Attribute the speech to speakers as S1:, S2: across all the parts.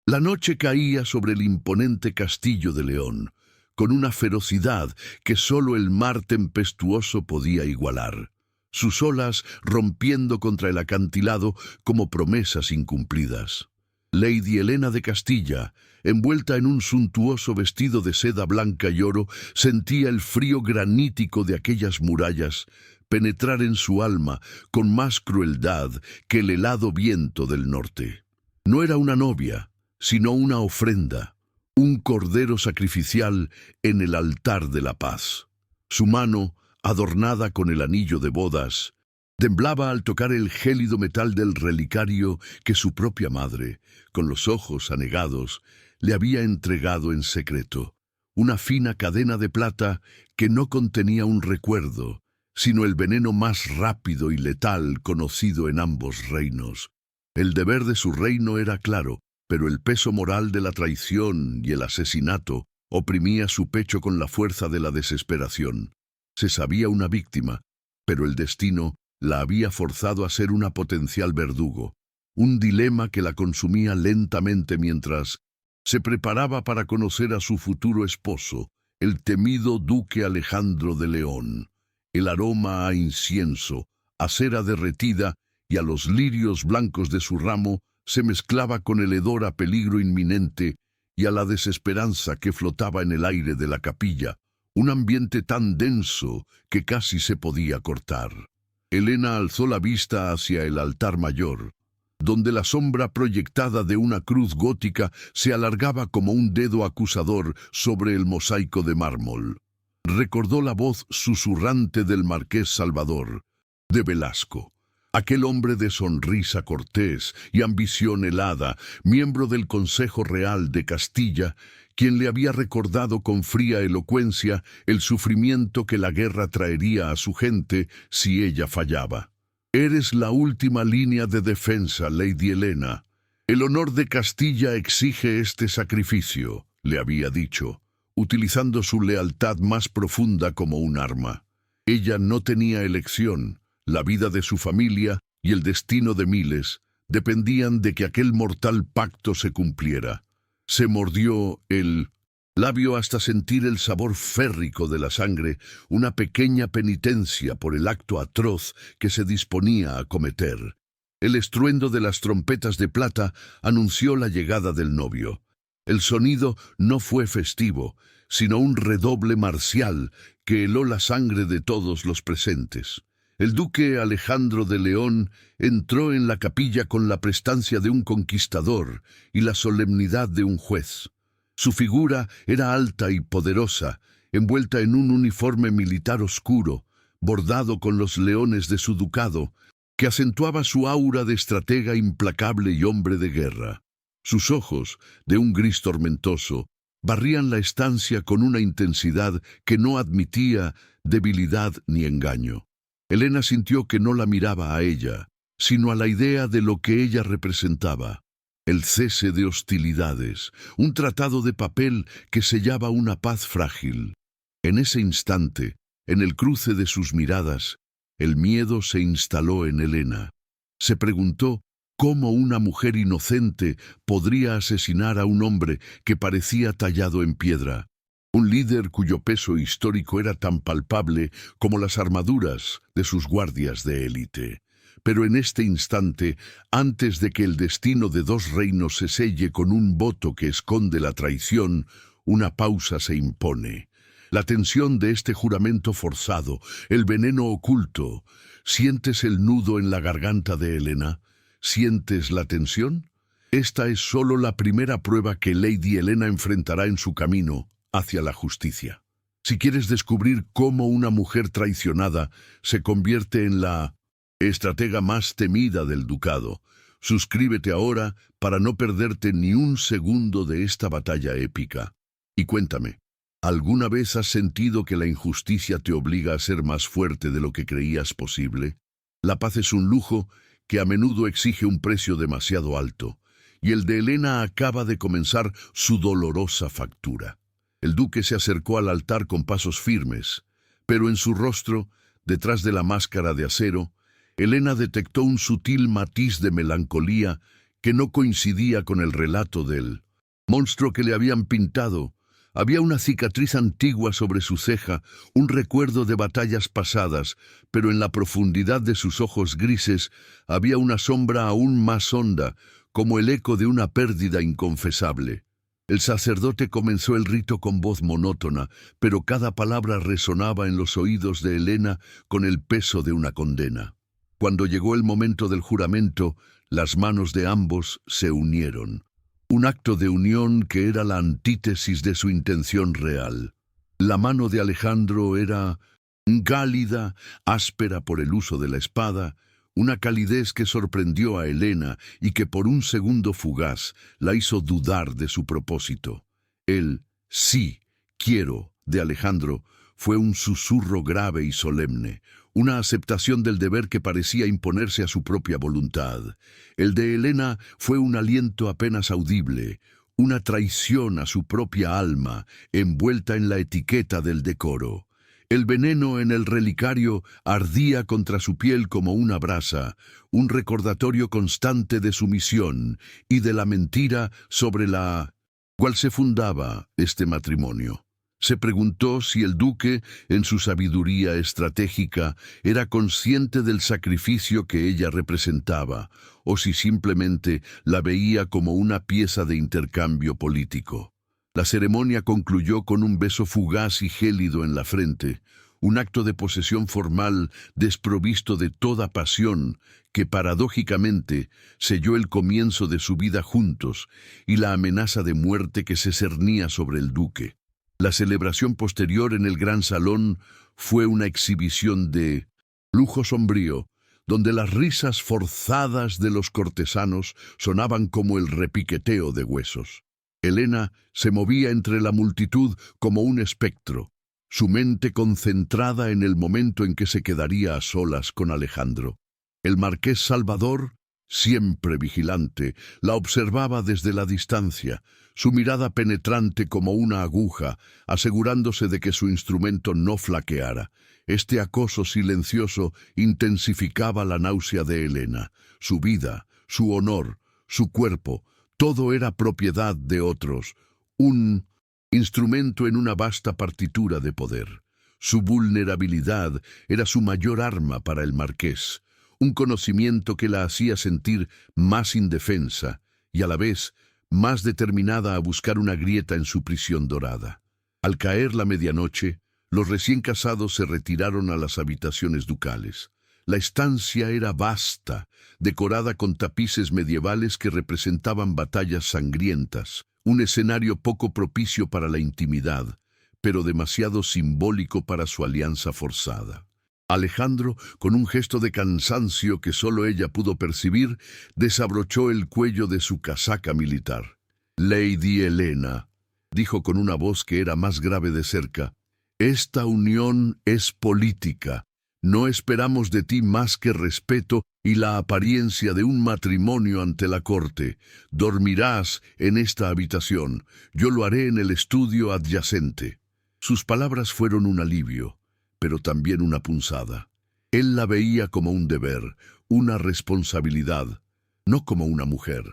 S1: La noche caía sobre el imponente castillo de León, con una ferocidad que sólo el mar tempestuoso podía igualar, sus olas rompiendo contra el acantilado como promesas incumplidas. Lady Helena de Castilla, envuelta en un suntuoso vestido de seda blanca y oro, sentía el frío granítico de aquellas murallas penetrar en su alma con más crueldad que el helado viento del norte. No era una novia, sino una ofrenda, un cordero sacrificial en el altar de la paz. Su mano, adornada con el anillo de bodas, temblaba al tocar el gélido metal del relicario que su propia madre, con los ojos anegados, le había entregado en secreto. Una fina cadena de plata que no contenía un recuerdo, sino el veneno más rápido y letal conocido en ambos reinos. El deber de su reino era claro, pero el peso moral de la traición y el asesinato oprimía su pecho con la fuerza de la desesperación. Se sabía una víctima, pero el destino la había forzado a ser una potencial verdugo, un dilema que la consumía lentamente mientras se preparaba para conocer a su futuro esposo, el temido duque Alejandro de León. El aroma a incienso, a cera derretida y a los lirios blancos de su ramo se mezclaba con el hedor a peligro inminente y a la desesperanza que flotaba en el aire de la capilla, un ambiente tan denso que casi se podía cortar. Helena alzó la vista hacia el altar mayor, donde la sombra proyectada de una cruz gótica se alargaba como un dedo acusador sobre el mosaico de mármol. Recordó la voz susurrante del marqués Salvador, de Velasco, aquel hombre de sonrisa cortés y ambición helada, miembro del Consejo Real de Castilla, quien le había recordado con fría elocuencia el sufrimiento que la guerra traería a su gente si ella fallaba. «Eres la última línea de defensa, Lady Helena. El honor de Castilla exige este sacrificio», le había dicho, utilizando su lealtad más profunda como un arma. Ella no tenía elección. La vida de su familia y el destino de miles dependían de que aquel mortal pacto se cumpliera. Se mordió el labio hasta sentir el sabor férrico de la sangre, una pequeña penitencia por el acto atroz que se disponía a cometer. El estruendo de las trompetas de plata anunció la llegada del novio. El sonido no fue festivo, sino un redoble marcial que heló la sangre de todos los presentes. El duque Alejandro de León entró en la capilla con la prestancia de un conquistador y la solemnidad de un juez. Su figura era alta y poderosa, envuelta en un uniforme militar oscuro, bordado con los leones de su ducado, que acentuaba su aura de estratega implacable y hombre de guerra. Sus ojos, de un gris tormentoso, barrían la estancia con una intensidad que no admitía debilidad ni engaño. Helena sintió que no la miraba a ella, sino a la idea de lo que ella representaba. El cese de hostilidades, un tratado de papel que sellaba una paz frágil. En ese instante, en el cruce de sus miradas, el miedo se instaló en Helena. Se preguntó cómo una mujer inocente podría asesinar a un hombre que parecía tallado en piedra. Un líder cuyo peso histórico era tan palpable como las armaduras de sus guardias de élite. Pero en este instante, antes de que el destino de dos reinos se selle con un voto que esconde la traición, una pausa se impone. La tensión de este juramento forzado, el veneno oculto. ¿Sientes el nudo en la garganta de Helena? ¿Sientes la tensión? Esta es solo la primera prueba que Lady Helena enfrentará en su camino hacia la justicia. Si quieres descubrir cómo una mujer traicionada se convierte en la estratega más temida del ducado, suscríbete ahora para no perderte ni un segundo de esta batalla épica. Y cuéntame, ¿alguna vez has sentido que la injusticia te obliga a ser más fuerte de lo que creías posible? La paz es un lujo que a menudo exige un precio demasiado alto, y el de Helena acaba de comenzar su dolorosa factura. El duque se acercó al altar con pasos firmes, pero en su rostro, detrás de la máscara de acero, Helena detectó un sutil matiz de melancolía que no coincidía con el relato del monstruo que le habían pintado. Había una cicatriz antigua sobre su ceja, un recuerdo de batallas pasadas, pero en la profundidad de sus ojos grises había una sombra aún más honda, como el eco de una pérdida inconfesable. El sacerdote comenzó el rito con voz monótona, pero cada palabra resonaba en los oídos de Helena con el peso de una condena. Cuando llegó el momento del juramento, las manos de ambos se unieron. Un acto de unión que era la antítesis de su intención real. La mano de Alejandro era cálida, áspera por el uso de la espada, una calidez que sorprendió a Helena y que por un segundo fugaz la hizo dudar de su propósito. El «sí, quiero» de Alejandro fue un susurro grave y solemne, una aceptación del deber que parecía imponerse a su propia voluntad. El de Helena fue un aliento apenas audible, una traición a su propia alma, envuelta en la etiqueta del decoro. El veneno en el relicario ardía contra su piel como una brasa, un recordatorio constante de su misión y de la mentira sobre la cual se fundaba este matrimonio. Se preguntó si el duque, en su sabiduría estratégica, era consciente del sacrificio que ella representaba, o si simplemente la veía como una pieza de intercambio político. La ceremonia concluyó con un beso fugaz y gélido en la frente, un acto de posesión formal desprovisto de toda pasión que paradójicamente selló el comienzo de su vida juntos y la amenaza de muerte que se cernía sobre el duque. La celebración posterior en el gran salón fue una exhibición de lujo sombrío, donde las risas forzadas de los cortesanos sonaban como el repiqueteo de huesos. Helena se movía entre la multitud como un espectro, su mente concentrada en el momento en que se quedaría a solas con Alejandro. El marqués Salvador, siempre vigilante, la observaba desde la distancia, su mirada penetrante como una aguja, asegurándose de que su instrumento no flaqueara. Este acoso silencioso intensificaba la náusea de Helena. Su vida, su honor, su cuerpo, todo era propiedad de otros, un instrumento en una vasta partitura de poder. Su vulnerabilidad era su mayor arma para el marqués, un conocimiento que la hacía sentir más indefensa y a la vez más determinada a buscar una grieta en su prisión dorada. Al caer la medianoche, los recién casados se retiraron a las habitaciones ducales. La estancia era vasta, decorada con tapices medievales que representaban batallas sangrientas, un escenario poco propicio para la intimidad, pero demasiado simbólico para su alianza forzada. Alejandro, con un gesto de cansancio que solo ella pudo percibir, desabrochó el cuello de su casaca militar. «Lady Helena», dijo con una voz que era más grave de cerca, «esta unión es política. No esperamos de ti más que respeto y la apariencia de un matrimonio ante la corte. Dormirás en esta habitación. Yo lo haré en el estudio adyacente». Sus palabras fueron un alivio, pero también una punzada. Él la veía como un deber, una responsabilidad, no como una mujer.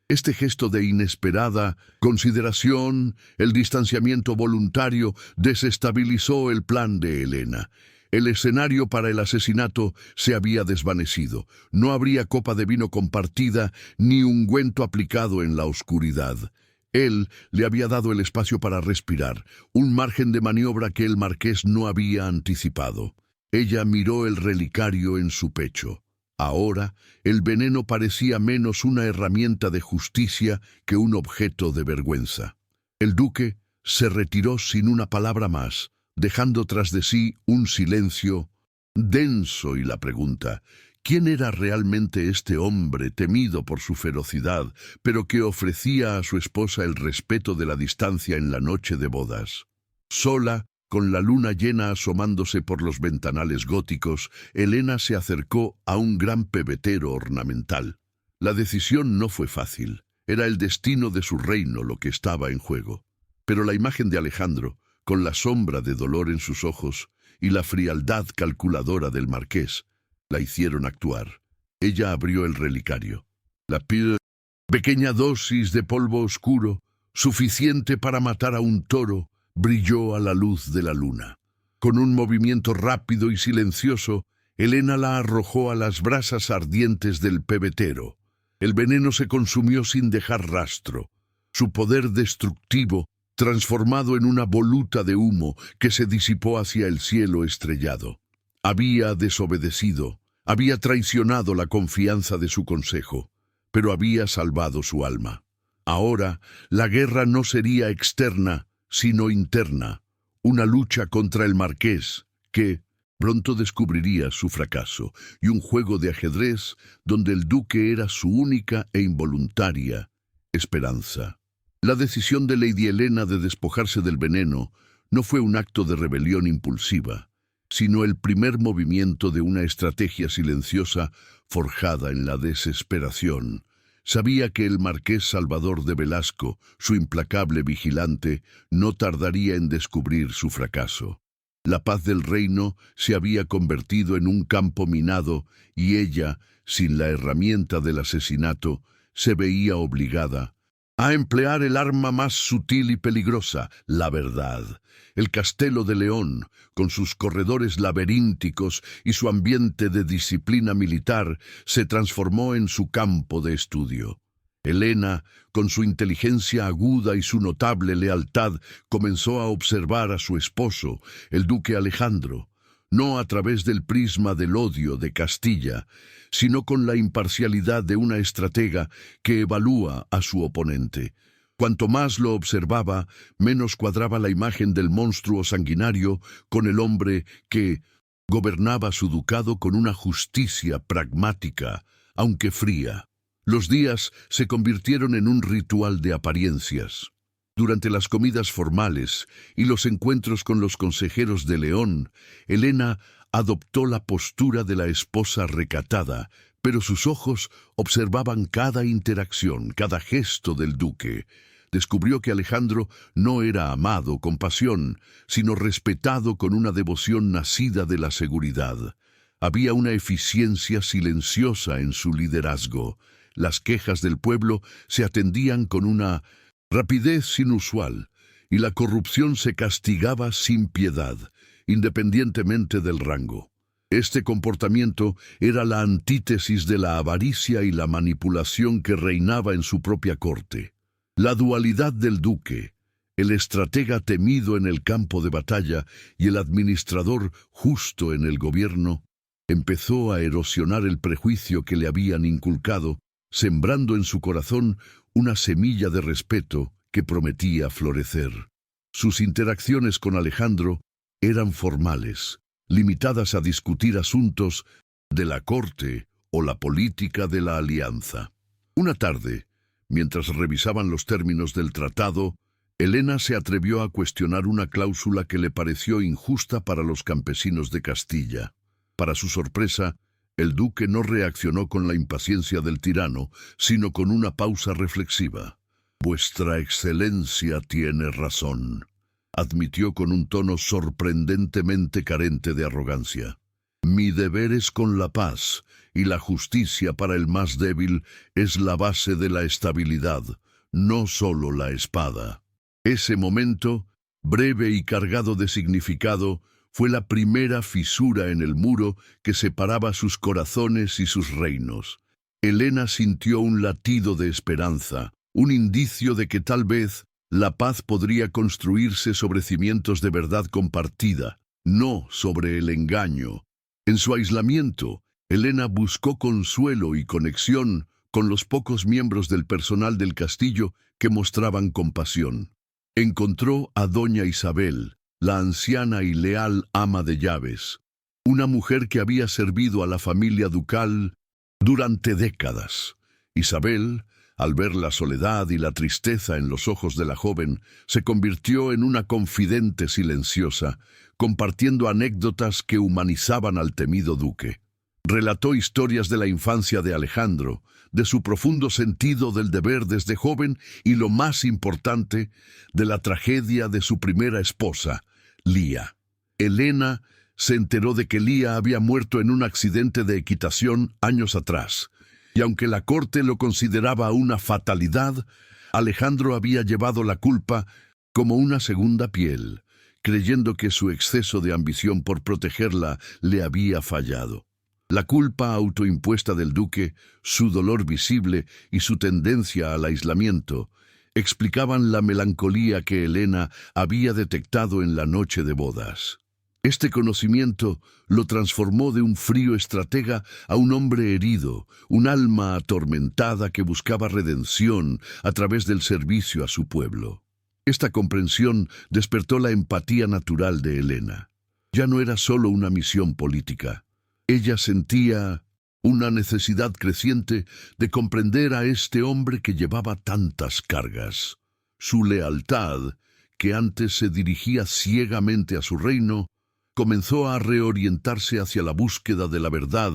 S1: Este gesto de inesperada consideración, el distanciamiento voluntario, desestabilizó el plan de Helena. El escenario para el asesinato se había desvanecido. No habría copa de vino compartida ni ungüento aplicado en la oscuridad. Él le había dado el espacio para respirar, un margen de maniobra que el marqués no había anticipado. Ella miró el relicario en su pecho. Ahora, el veneno parecía menos una herramienta de justicia que un objeto de vergüenza. El duque se retiró sin una palabra más, dejando tras de sí un silencio denso y la pregunta: ¿quién era realmente este hombre temido por su ferocidad, pero que ofrecía a su esposa el respeto de la distancia en la noche de bodas? Sola, con la luna llena asomándose por los ventanales góticos, Helena se acercó a un gran pebetero ornamental. La decisión no fue fácil. Era el destino de su reino lo que estaba en juego. Pero la imagen de Alejandro, con la sombra de dolor en sus ojos y la frialdad calculadora del marqués, la hicieron actuar. Ella abrió el relicario. La pila Pequeña dosis de polvo oscuro, suficiente para matar a un toro, brilló a la luz de la luna. Con un movimiento rápido y silencioso, Helena la arrojó a las brasas ardientes del pebetero. El veneno se consumió sin dejar rastro. Su poder destructivo, transformado en una voluta de humo que se disipó hacia el cielo estrellado. Había desobedecido, había traicionado la confianza de su consejo, pero había salvado su alma. Ahora, la guerra no sería externa, sino interna, una lucha contra el marqués, que pronto descubriría su fracaso, y un juego de ajedrez donde el duque era su única e involuntaria esperanza. La decisión de Lady Helena de despojarse del veneno no fue un acto de rebelión impulsiva, sino el primer movimiento de una estrategia silenciosa forjada en la desesperación. Sabía que el marqués Salvador de Velasco, su implacable vigilante, no tardaría en descubrir su fracaso. La paz del reino se había convertido en un campo minado y ella, sin la herramienta del asesinato, se veía obligada a emplear el arma más sutil y peligrosa, la verdad. El Castelo de León, con sus corredores laberínticos y su ambiente de disciplina militar, se transformó en su campo de estudio. Helena, con su inteligencia aguda y su notable lealtad, comenzó a observar a su esposo, el duque Alejandro, no a través del prisma del odio de Castilla, sino con la imparcialidad de una estratega que evalúa a su oponente. Cuanto más lo observaba, menos cuadraba la imagen del monstruo sanguinario con el hombre que gobernaba su ducado con una justicia pragmática, aunque fría. Los días se convirtieron en un ritual de apariencias. Durante las comidas formales y los encuentros con los consejeros de León, Helena adoptó la postura de la esposa recatada, pero sus ojos observaban cada interacción, cada gesto del duque. Descubrió que Alejandro no era amado con pasión, sino respetado con una devoción nacida de la seguridad. Había una eficiencia silenciosa en su liderazgo. Las quejas del pueblo se atendían con una rapidez inusual, y la corrupción se castigaba sin piedad, independientemente del rango. Este comportamiento era la antítesis de la avaricia y la manipulación que reinaba en su propia corte. La dualidad del duque, el estratega temido en el campo de batalla y el administrador justo en el gobierno, empezó a erosionar el prejuicio que le habían inculcado, sembrando en su corazón una semilla de respeto que prometía florecer. Sus interacciones con Alejandro eran formales, limitadas a discutir asuntos de la corte o la política de la alianza. Una tarde, mientras revisaban los términos del tratado, Helena se atrevió a cuestionar una cláusula que le pareció injusta para los campesinos de Castilla. Para su sorpresa, el duque no reaccionó con la impaciencia del tirano, sino con una pausa reflexiva. «Vuestra Excelencia tiene razón», admitió con un tono sorprendentemente carente de arrogancia. «Mi deber es con la paz, y la justicia para el más débil es la base de la estabilidad, no solo la espada». Ese momento, breve y cargado de significado, fue la primera fisura en el muro que separaba sus corazones y sus reinos. Helena sintió un latido de esperanza, un indicio de que tal vez la paz podría construirse sobre cimientos de verdad compartida, no sobre el engaño. En su aislamiento, Helena buscó consuelo y conexión con los pocos miembros del personal del castillo que mostraban compasión. Encontró a doña Isabel, la anciana y leal ama de llaves, una mujer que había servido a la familia ducal durante décadas. Isabel, al ver la soledad y la tristeza en los ojos de la joven, se convirtió en una confidente silenciosa, compartiendo anécdotas que humanizaban al temido duque. Relató historias de la infancia de Alejandro, de su profundo sentido del deber desde joven y, lo más importante, de la tragedia de su primera esposa, Lía. Helena se enteró de que Lía había muerto en un accidente de equitación años atrás, Y aunque la corte lo consideraba una fatalidad, Alejandro había llevado la culpa como una segunda piel, creyendo que su exceso de ambición por protegerla le había fallado. La culpa autoimpuesta del duque, su dolor visible y su tendencia al aislamiento explicaban la melancolía que Helena había detectado en la noche de bodas. Este conocimiento lo transformó de un frío estratega a un hombre herido, un alma atormentada que buscaba redención a través del servicio a su pueblo. Esta comprensión despertó la empatía natural de Helena. Ya no era solo una misión política. Ella sentía una necesidad creciente de comprender a este hombre que llevaba tantas cargas. Su lealtad, que antes se dirigía ciegamente a su reino, comenzó a reorientarse hacia la búsqueda de la verdad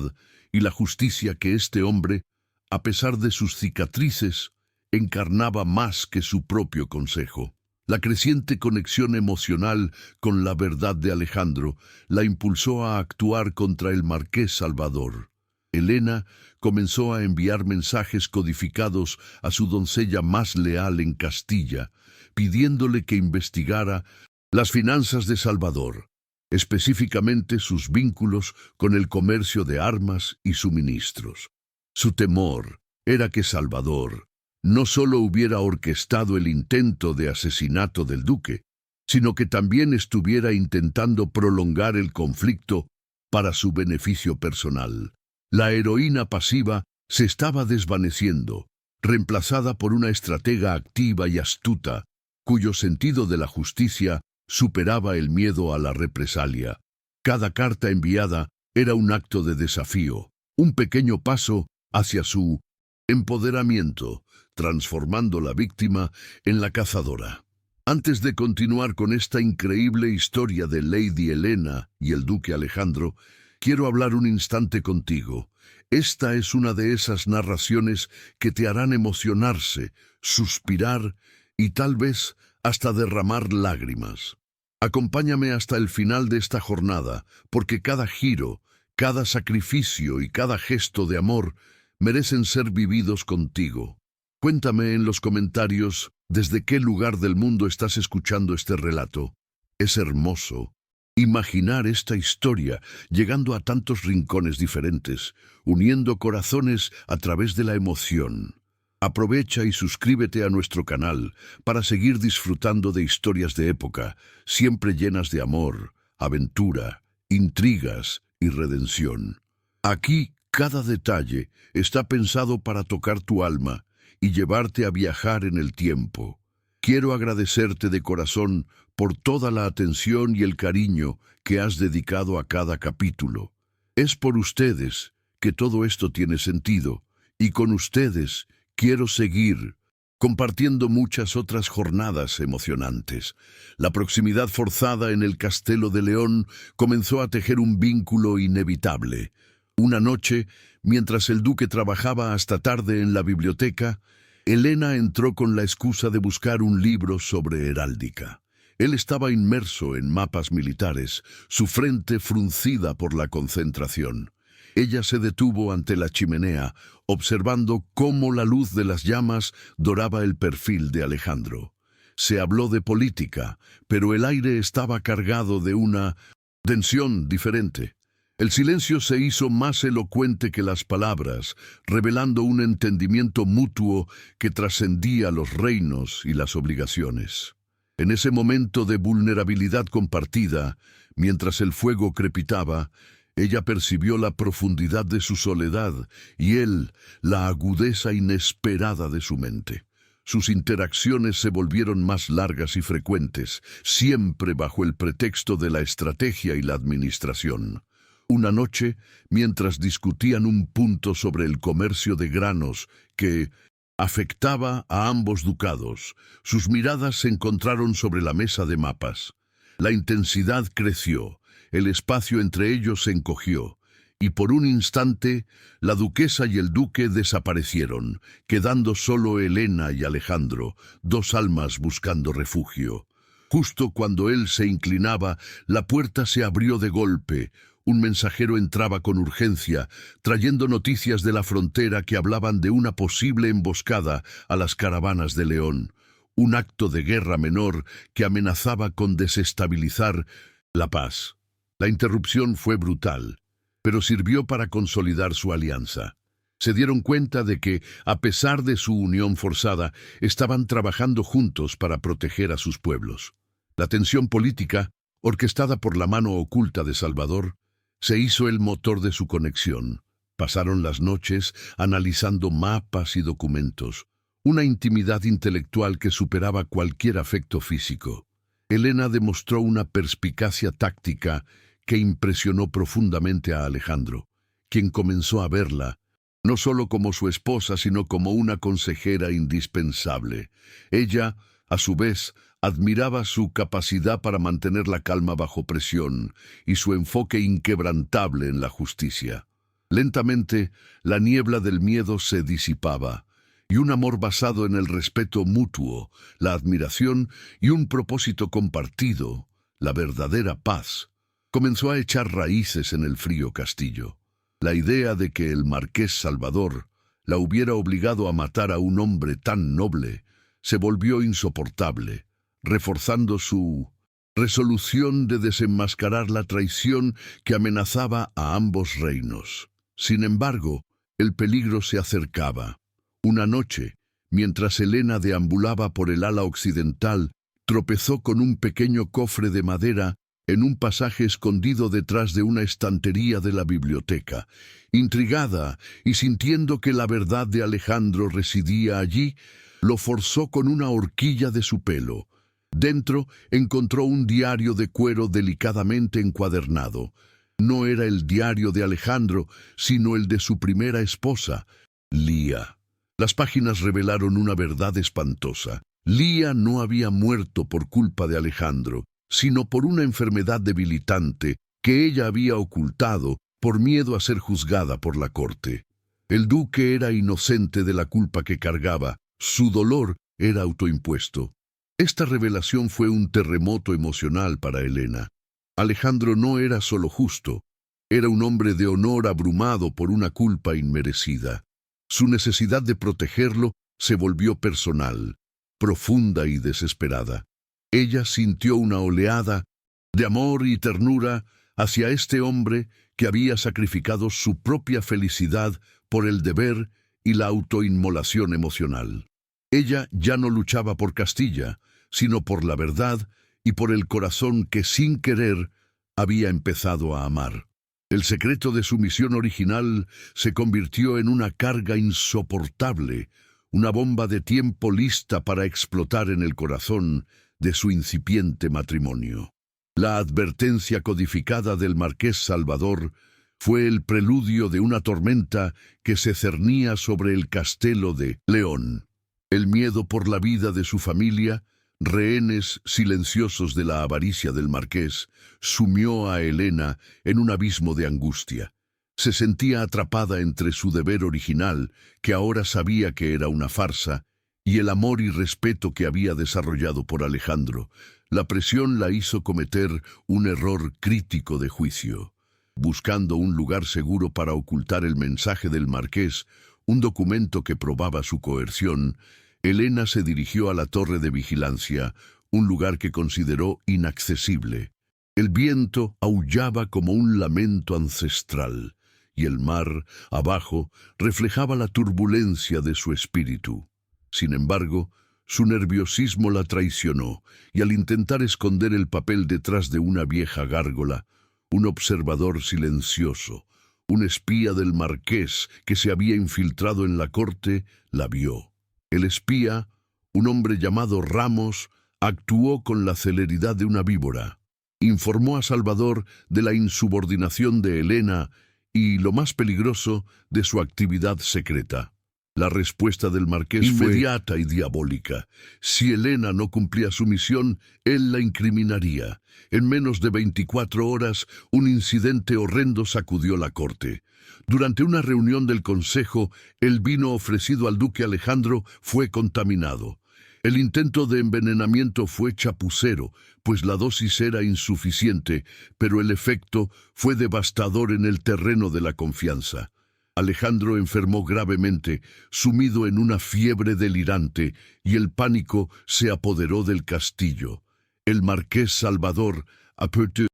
S1: y la justicia que este hombre, a pesar de sus cicatrices, encarnaba más que su propio consejo. La creciente conexión emocional con la verdad de Alejandro la impulsó a actuar contra el marqués Salvador. Helena comenzó a enviar mensajes codificados a su doncella más leal en Castilla, pidiéndole que investigara las finanzas de Salvador, específicamente sus vínculos con el comercio de armas y suministros. Su temor era que Salvador no solo hubiera orquestado el intento de asesinato del duque, sino que también estuviera intentando prolongar el conflicto para su beneficio personal. La heroína pasiva se estaba desvaneciendo, reemplazada por una estratega activa y astuta, cuyo sentido de la justicia superaba el miedo a la represalia. Cada carta enviada era un acto de desafío, un pequeño paso hacia su empoderamiento, transformando la víctima en la cazadora. Antes de continuar con esta increíble historia de Lady Helena y el duque Alejandro, quiero hablar un instante contigo. Esta es una de esas narraciones que te harán emocionarse, suspirar y tal vez hasta derramar lágrimas. Acompáñame hasta el final de esta jornada, porque cada giro, cada sacrificio y cada gesto de amor merecen ser vividos contigo. Cuéntame en los comentarios desde qué lugar del mundo estás escuchando este relato. Es hermoso imaginar esta historia llegando a tantos rincones diferentes, uniendo corazones a través de la emoción. Aprovecha y suscríbete a nuestro canal para seguir disfrutando de historias de época, siempre llenas de amor, aventura, intrigas y redención. Aquí cada detalle está pensado para tocar tu alma y llevarte a viajar en el tiempo. Quiero agradecerte de corazón por toda la atención y el cariño que has dedicado a cada capítulo. Es por ustedes que todo esto tiene sentido, y con ustedes quiero seguir compartiendo muchas otras jornadas emocionantes. La proximidad forzada en el Castelo de León comenzó a tejer un vínculo inevitable. Una noche, mientras el duque trabajaba hasta tarde en la biblioteca, Helena entró con la excusa de buscar un libro sobre heráldica. Él estaba inmerso en mapas militares, su frente fruncida por la concentración. Ella se detuvo ante la chimenea, observando cómo la luz de las llamas doraba el perfil de Alejandro. Se habló de política, pero el aire estaba cargado de una tensión diferente. El silencio se hizo más elocuente que las palabras, revelando un entendimiento mutuo que trascendía los reinos y las obligaciones. En ese momento de vulnerabilidad compartida, mientras el fuego crepitaba, ella percibió la profundidad de su soledad y él la agudeza inesperada de su mente. Sus interacciones se volvieron más largas y frecuentes, siempre bajo el pretexto de la estrategia y la administración. Una noche, mientras discutían un punto sobre el comercio de granos que afectaba a ambos ducados, sus miradas se encontraron sobre la mesa de mapas. La intensidad creció, el espacio entre ellos se encogió, y por un instante la duquesa y el duque desaparecieron, quedando solo Helena y Alejandro, dos almas buscando refugio. Justo cuando él se inclinaba, la puerta se abrió de golpe. un mensajero entraba con urgencia, trayendo noticias de la frontera que hablaban de una posible emboscada a las caravanas de León, un acto de guerra menor que amenazaba con desestabilizar la paz. La interrupción fue brutal, pero sirvió para consolidar su alianza. Se dieron cuenta de que, a pesar de su unión forzada, estaban trabajando juntos para proteger a sus pueblos. La tensión política, orquestada por la mano oculta de Salvador, se hizo el motor de su conexión. Pasaron las noches analizando mapas y documentos, una intimidad intelectual que superaba cualquier afecto físico. Elena demostró una perspicacia táctica que impresionó profundamente a Alejandro, quien comenzó a verla no solo como su esposa, sino como una consejera indispensable. Ella, a su vez, admiraba su capacidad para mantener la calma bajo presión y su enfoque inquebrantable en la justicia. Lentamente, la niebla del miedo se disipaba, y un amor basado en el respeto mutuo, la admiración y un propósito compartido, la verdadera paz, comenzó a echar raíces en el frío castillo. La idea de que el marqués Salvador la hubiera obligado a matar a un hombre tan noble se volvió insoportable, reforzando su resolución de desenmascarar la traición que amenazaba a ambos reinos. Sin embargo, el peligro se acercaba. Una noche, mientras Elena deambulaba por el ala occidental, tropezó con un pequeño cofre de madera en un pasaje escondido detrás de una estantería de la biblioteca. Intrigada y sintiendo que la verdad de Alejandro residía allí, lo forzó con una horquilla de su pelo. Dentro encontró un diario de cuero delicadamente encuadernado. No era el diario de Alejandro, sino el de su primera esposa, Lía. Las páginas revelaron una verdad espantosa. Lía no había muerto por culpa de Alejandro, sino por una enfermedad debilitante que ella había ocultado por miedo a ser juzgada por la corte. El duque era inocente de la culpa que cargaba, su dolor era autoimpuesto. Esta revelación fue un terremoto emocional para Elena. Alejandro no era solo justo, era un hombre de honor abrumado por una culpa inmerecida. Su necesidad de protegerlo se volvió personal, profunda y desesperada. Ella sintió una oleada de amor y ternura hacia este hombre que había sacrificado su propia felicidad por el deber y la autoinmolación emocional. Ella ya no luchaba por Castilla, sino por la verdad y por el corazón que sin querer había empezado a amar. El secreto de su misión original se convirtió en una carga insoportable, una bomba de tiempo lista para explotar en el corazón de su incipiente matrimonio. La advertencia codificada del marqués Salvador fue el preludio de una tormenta que se cernía sobre el castelo de León. El miedo por la vida de su familia, rehenes silenciosos de la avaricia del marqués, sumió a Elena en un abismo de angustia. Se sentía atrapada entre su deber original, que ahora sabía que era una farsa, y el amor y respeto que había desarrollado por Alejandro. La presión la hizo cometer un error crítico de juicio. Buscando un lugar seguro para ocultar el mensaje del marqués, un documento que probaba su coerción, Elena se dirigió a la torre de vigilancia, un lugar que consideró inaccesible. El viento aullaba como un lamento ancestral, y el mar, abajo, reflejaba la turbulencia de su espíritu. Sin embargo, su nerviosismo la traicionó, y al intentar esconder el papel detrás de una vieja gárgola, un observador silencioso, un espía del marqués que se había infiltrado en la corte, la vio. El espía, un hombre llamado Ramos, actuó con la celeridad de una víbora. Informó a Salvador de la insubordinación de Elena y, lo más peligroso, de su actividad secreta. La respuesta del marqués fue inmediata y diabólica. Si Elena no cumplía su misión, él la incriminaría. En menos de 24 horas, un incidente horrendo sacudió la corte. Durante una reunión del consejo, el vino ofrecido al duque Alejandro fue contaminado. El intento de envenenamiento fue chapucero, pues la dosis era insuficiente, pero el efecto fue devastador en el terreno de la confianza. Alejandro enfermó gravemente, sumido en una fiebre delirante, y el pánico se apoderó del castillo. El marqués Salvador, a pocos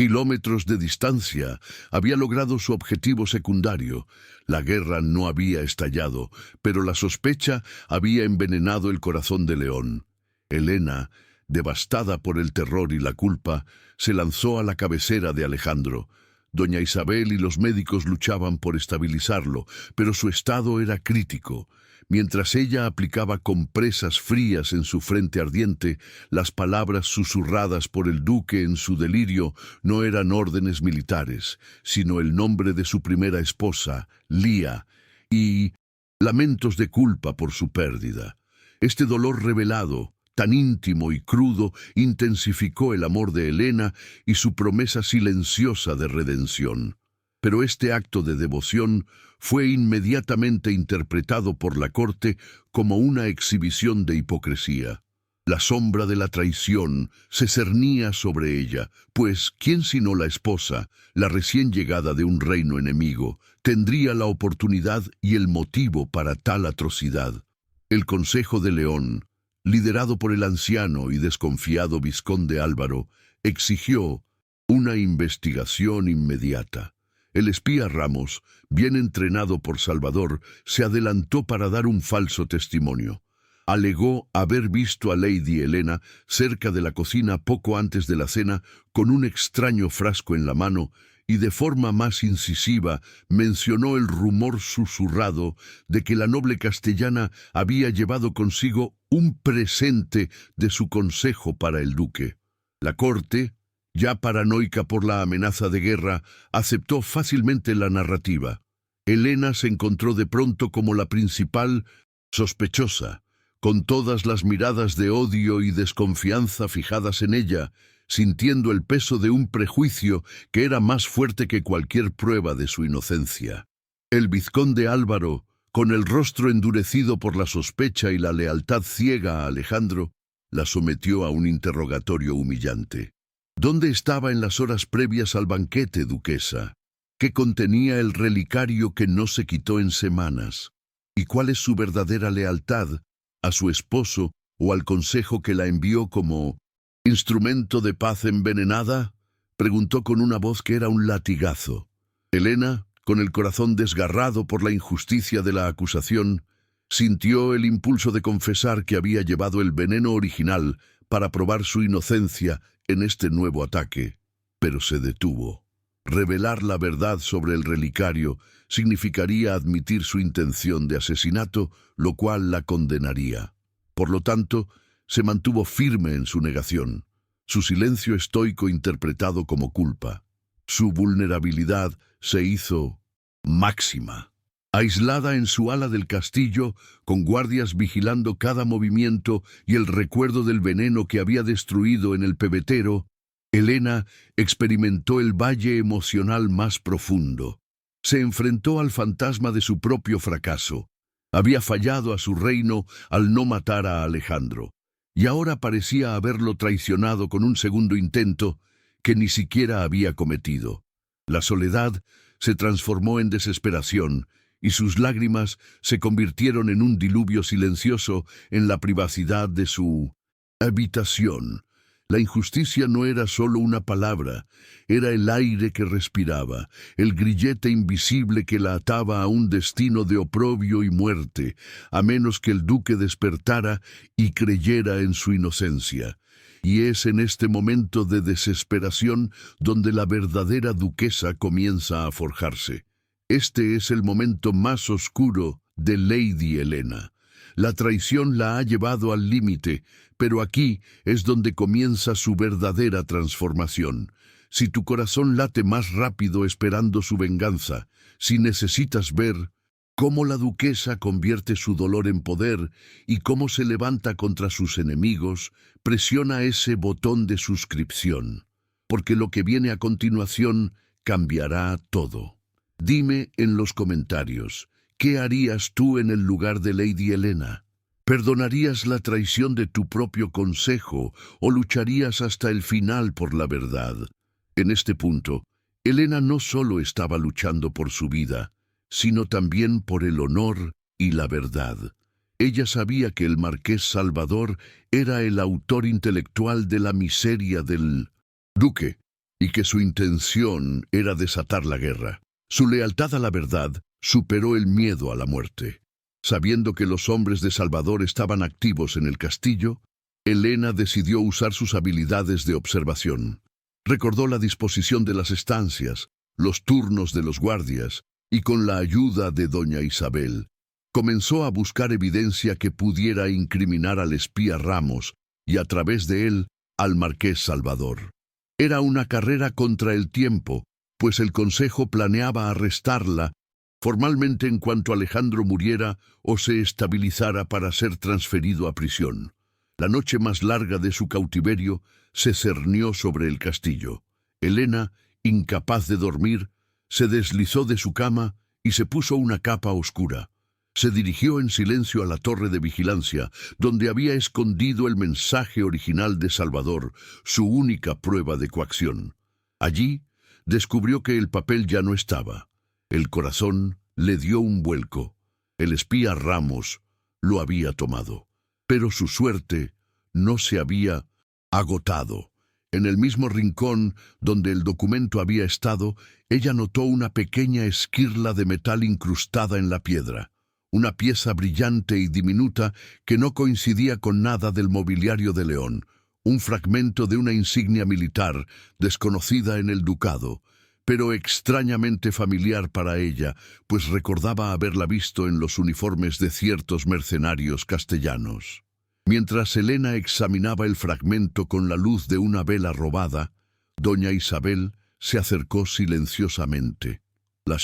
S1: kilómetros de distancia, había logrado su objetivo secundario. La guerra no había estallado, pero la sospecha había envenenado el corazón de León. Helena, devastada por el terror y la culpa, se lanzó a la cabecera de Alejandro. Doña Isabel y los médicos luchaban por estabilizarlo, pero su estado era crítico. Mientras ella aplicaba compresas frías en su frente ardiente, las palabras susurradas por el duque en su delirio no eran órdenes militares, sino el nombre de su primera esposa, Lía, y lamentos de culpa por su pérdida. Este dolor revelado, tan íntimo y crudo, intensificó el amor de Helena y su promesa silenciosa de redención. Pero este acto de devoción fue inmediatamente interpretado por la corte como una exhibición de hipocresía. La sombra de la traición se cernía sobre ella, pues ¿quién sino la esposa, la recién llegada de un reino enemigo, tendría la oportunidad y el motivo para tal atrocidad? El Consejo de León, liderado por el anciano y desconfiado vizconde Álvaro, exigió una investigación inmediata. El espía Ramos, bien entrenado por Salvador, se adelantó para dar un falso testimonio. Alegó haber visto a Lady Helena cerca de la cocina poco antes de la cena con un extraño frasco en la mano y de forma más incisiva mencionó el rumor susurrado de que la noble castellana había llevado consigo un presente de su consejo para el duque. La corte, ya paranoica por la amenaza de guerra, aceptó fácilmente la narrativa. Helena se encontró de pronto como la principal sospechosa, con todas las miradas de odio y desconfianza fijadas en ella, sintiendo el peso de un prejuicio que era más fuerte que cualquier prueba de su inocencia. El vizconde Álvaro, con el rostro endurecido por la sospecha y la lealtad ciega a Alejandro, la sometió a un interrogatorio humillante. ¿Dónde estaba en las horas previas al banquete, duquesa? ¿Qué contenía el relicario que no se quitó en semanas? ¿Y cuál es su verdadera lealtad a su esposo o al consejo que la envió como instrumento de paz envenenada? Preguntó con una voz que era un latigazo. Helena, con el corazón desgarrado por la injusticia de la acusación, sintió el impulso de confesar que había llevado el veneno original para probar su inocencia en este nuevo ataque, pero se detuvo. Revelar la verdad sobre el relicario significaría admitir su intención de asesinato, lo cual la condenaría. Por lo tanto, se mantuvo firme en su negación, su silencio estoico interpretado como culpa. Su vulnerabilidad se hizo máxima. Aislada en su ala del castillo, con guardias vigilando cada movimiento y el recuerdo del veneno que había destruido en el pebetero, Helena experimentó el valle emocional más profundo. Se enfrentó al fantasma de su propio fracaso. Había fallado a su reino al no matar a Alejandro, y ahora parecía haberlo traicionado con un segundo intento que ni siquiera había cometido. La soledad se transformó en desesperación, y sus lágrimas se convirtieron en un diluvio silencioso en la privacidad de su habitación. La injusticia no era solo una palabra, era el aire que respiraba, el grillete invisible que la ataba a un destino de oprobio y muerte, a menos que el duque despertara y creyera en su inocencia. Y es en este momento de desesperación donde la verdadera duquesa comienza a forjarse. Este es el momento más oscuro de Lady Helena. La traición la ha llevado al límite, pero aquí es donde comienza su verdadera transformación. Si tu corazón late más rápido esperando su venganza, si necesitas ver cómo la duquesa convierte su dolor en poder y cómo se levanta contra sus enemigos, presiona ese botón de suscripción, porque lo que viene a continuación cambiará todo. Dime en los comentarios, ¿qué harías tú en el lugar de Lady Helena? ¿Perdonarías la traición de tu propio consejo o lucharías hasta el final por la verdad? En este punto, Helena no solo estaba luchando por su vida, sino también por el honor y la verdad. Ella sabía que el marqués Salvador era el autor intelectual de la miseria del duque y que su intención era desatar la guerra. Su lealtad a la verdad superó el miedo a la muerte. Sabiendo que los hombres de Salvador estaban activos en el castillo, Helena decidió usar sus habilidades de observación. Recordó la disposición de las estancias, los turnos de los guardias, y con la ayuda de doña Isabel, comenzó a buscar evidencia que pudiera incriminar al espía Ramos y a través de él al marqués Salvador. Era una carrera contra el tiempo, pues el consejo planeaba arrestarla formalmente en cuanto Alejandro muriera o se estabilizara para ser transferido a prisión. La noche más larga de su cautiverio se cernió sobre el castillo. Helena, incapaz de dormir, se deslizó de su cama y se puso una capa oscura. Se dirigió en silencio a la torre de vigilancia, donde había escondido el mensaje original de Salvador, su única prueba de coacción. Allí, descubrió que el papel ya no estaba. El corazón le dio un vuelco. El espía Ramos lo había tomado. Pero su suerte no se había agotado. En el mismo rincón donde el documento había estado, ella notó una pequeña esquirla de metal incrustada en la piedra. Una pieza brillante y diminuta que no coincidía con nada del mobiliario de León. Un fragmento de una insignia militar desconocida en el ducado, pero extrañamente familiar para ella, pues recordaba haberla visto en los uniformes de ciertos mercenarios castellanos. Mientras Helena examinaba el fragmento con la luz de una vela robada, doña Isabel se acercó silenciosamente. La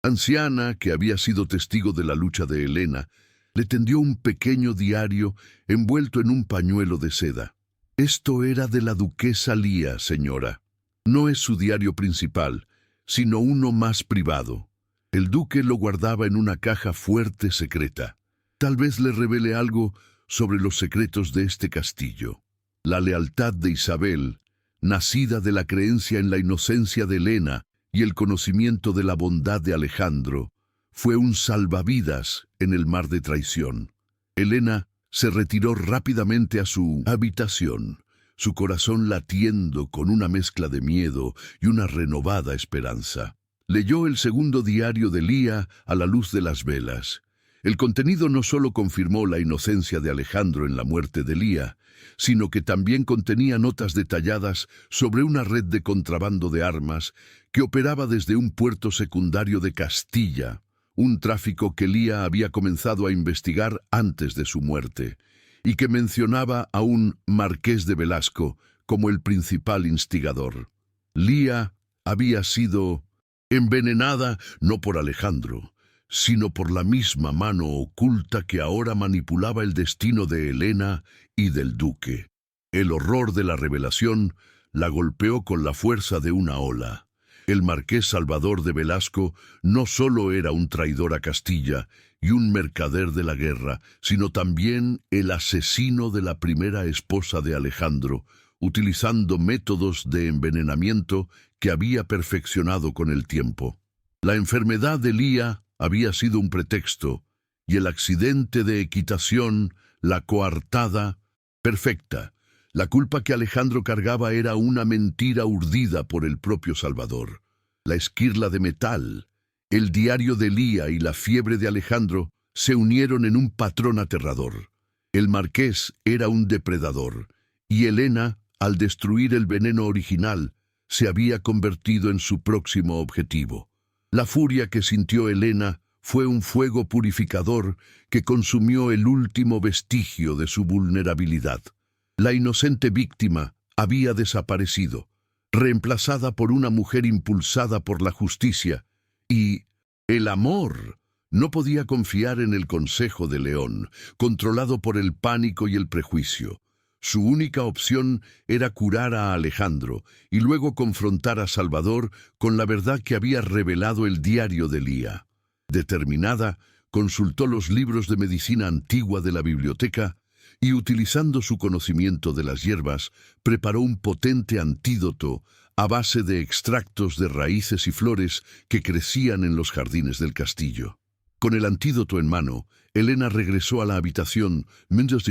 S1: anciana, que había sido testigo de la lucha de Helena, le tendió un pequeño diario envuelto en un pañuelo de seda. Esto era de la duquesa Lía, señora. No es su diario principal, sino uno más privado. El duque lo guardaba en una caja fuerte secreta. Tal vez le revele algo sobre los secretos de este castillo. La lealtad de Isabel, nacida de la creencia en la inocencia de Helena y el conocimiento de la bondad de Alejandro, fue un salvavidas en el mar de traición. Helena se retiró rápidamente a su habitación, su corazón latiendo con una mezcla de miedo y una renovada esperanza. Leyó el segundo diario de Lía a la luz de las velas. El contenido no solo confirmó la inocencia de Alejandro en la muerte de Lía, sino que también contenía notas detalladas sobre una red de contrabando de armas que operaba desde un puerto secundario de Castilla, un tráfico que Lía había comenzado a investigar antes de su muerte, y que mencionaba a un marqués de Velasco como el principal instigador. Lía había sido envenenada no por Alejandro, sino por la misma mano oculta que ahora manipulaba el destino de Helena y del duque. El horror de la revelación la golpeó con la fuerza de una ola. El marqués Salvador de Velasco no solo era un traidor a Castilla y un mercader de la guerra, sino también el asesino de la primera esposa de Alejandro, utilizando métodos de envenenamiento que había perfeccionado con el tiempo. La enfermedad de Lía había sido un pretexto, y el accidente de equitación, la coartada, perfecta. La culpa que Alejandro cargaba era una mentira urdida por el propio Salvador. La esquirla de metal, el diario de Lía y la fiebre de Alejandro se unieron en un patrón aterrador. El marqués era un depredador, y Helena, al destruir el veneno original, se había convertido en su próximo objetivo. La furia que sintió Helena fue un fuego purificador que consumió el último vestigio de su vulnerabilidad. La inocente víctima había desaparecido, reemplazada por una mujer impulsada por la justicia, y el amor no podía confiar en el Consejo de León, controlado por el pánico y el prejuicio. Su única opción era curar a Alejandro y luego confrontar a Salvador con la verdad que había revelado el diario de Lía. Determinada, consultó los libros de medicina antigua de la biblioteca y, utilizando su conocimiento de las hierbas, preparó un potente antídoto a base de extractos de raíces y flores que crecían en los jardines del castillo. Con el antídoto en mano, Elena regresó a la habitación mientras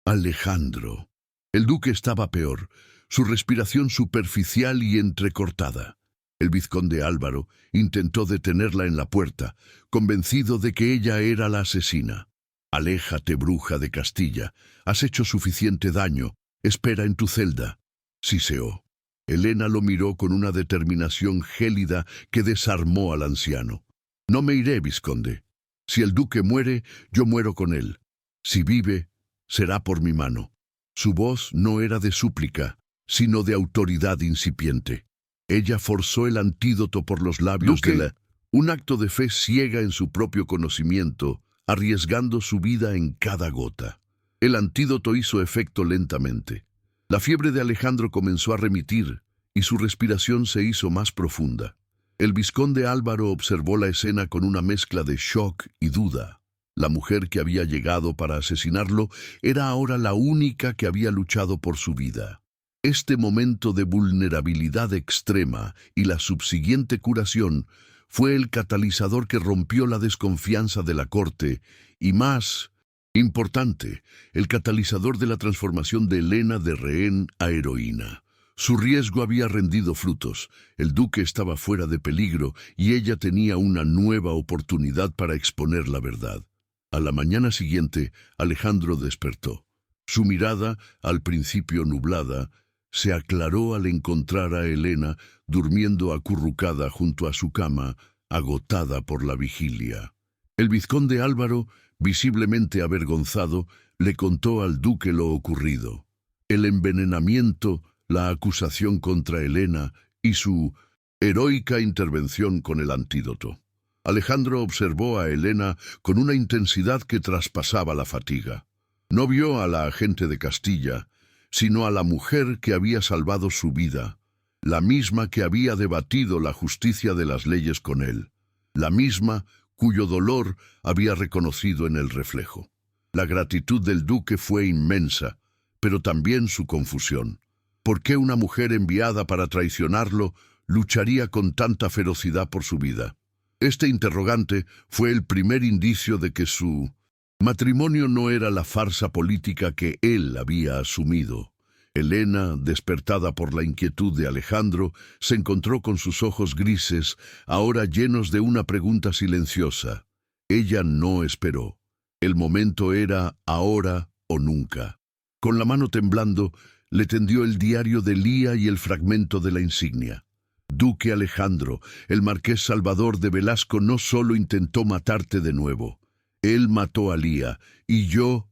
S1: Alejandro. El duque estaba peor, su respiración superficial y entrecortada. El vizconde Álvaro intentó detenerla en la puerta, convencido de que ella era la asesina. «Aléjate, bruja de Castilla. Has hecho suficiente daño. Espera en tu celda», siseó. Elena lo miró con una determinación gélida que desarmó al anciano. «No me iré, vizconde. Si el duque muere, yo muero con él. Si vive, será por mi mano». Su voz no era de súplica, sino de autoridad incipiente. Ella forzó el antídoto por los labios de un acto de fe ciega en su propio conocimiento, arriesgando su vida en cada gota. El antídoto hizo efecto lentamente. La fiebre de Alejandro comenzó a remitir y su respiración se hizo más profunda. El vizconde Álvaro observó la escena con una mezcla de shock y duda. La mujer que había llegado para asesinarlo era ahora la única que había luchado por su vida. Este momento de vulnerabilidad extrema y la subsiguiente curación fue el catalizador que rompió la desconfianza de la corte y, más importante, el catalizador de la transformación de Elena de rehén a heroína. Su riesgo había rendido frutos, el duque estaba fuera de peligro y ella tenía una nueva oportunidad para exponer la verdad. A la mañana siguiente, Alejandro despertó. Su mirada, al principio nublada, se aclaró al encontrar a Elena durmiendo acurrucada junto a su cama, agotada por la vigilia. El vizconde Álvaro, visiblemente avergonzado, le contó al duque lo ocurrido. El envenenamiento, la acusación contra Elena y su heroica intervención con el antídoto. Alejandro observó a Elena con una intensidad que traspasaba la fatiga. No vio a la agente de Castilla, sino a la mujer que había salvado su vida, la misma que había debatido la justicia de las leyes con él, la misma cuyo dolor había reconocido en el reflejo. La gratitud del duque fue inmensa, pero también su confusión. ¿Por qué una mujer enviada para traicionarlo lucharía con tanta ferocidad por su vida? Este interrogante fue el primer indicio de que su matrimonio no era la farsa política que él había asumido. Elena, despertada por la inquietud de Alejandro, se encontró con sus ojos grises, ahora llenos de una pregunta silenciosa. Ella no esperó. El momento era ahora o nunca. Con la mano temblando, le tendió el diario de Lía y el fragmento de la insignia. Duque Alejandro, el marqués Salvador de Velasco no solo intentó matarte de nuevo. Él mató a Lía, y yo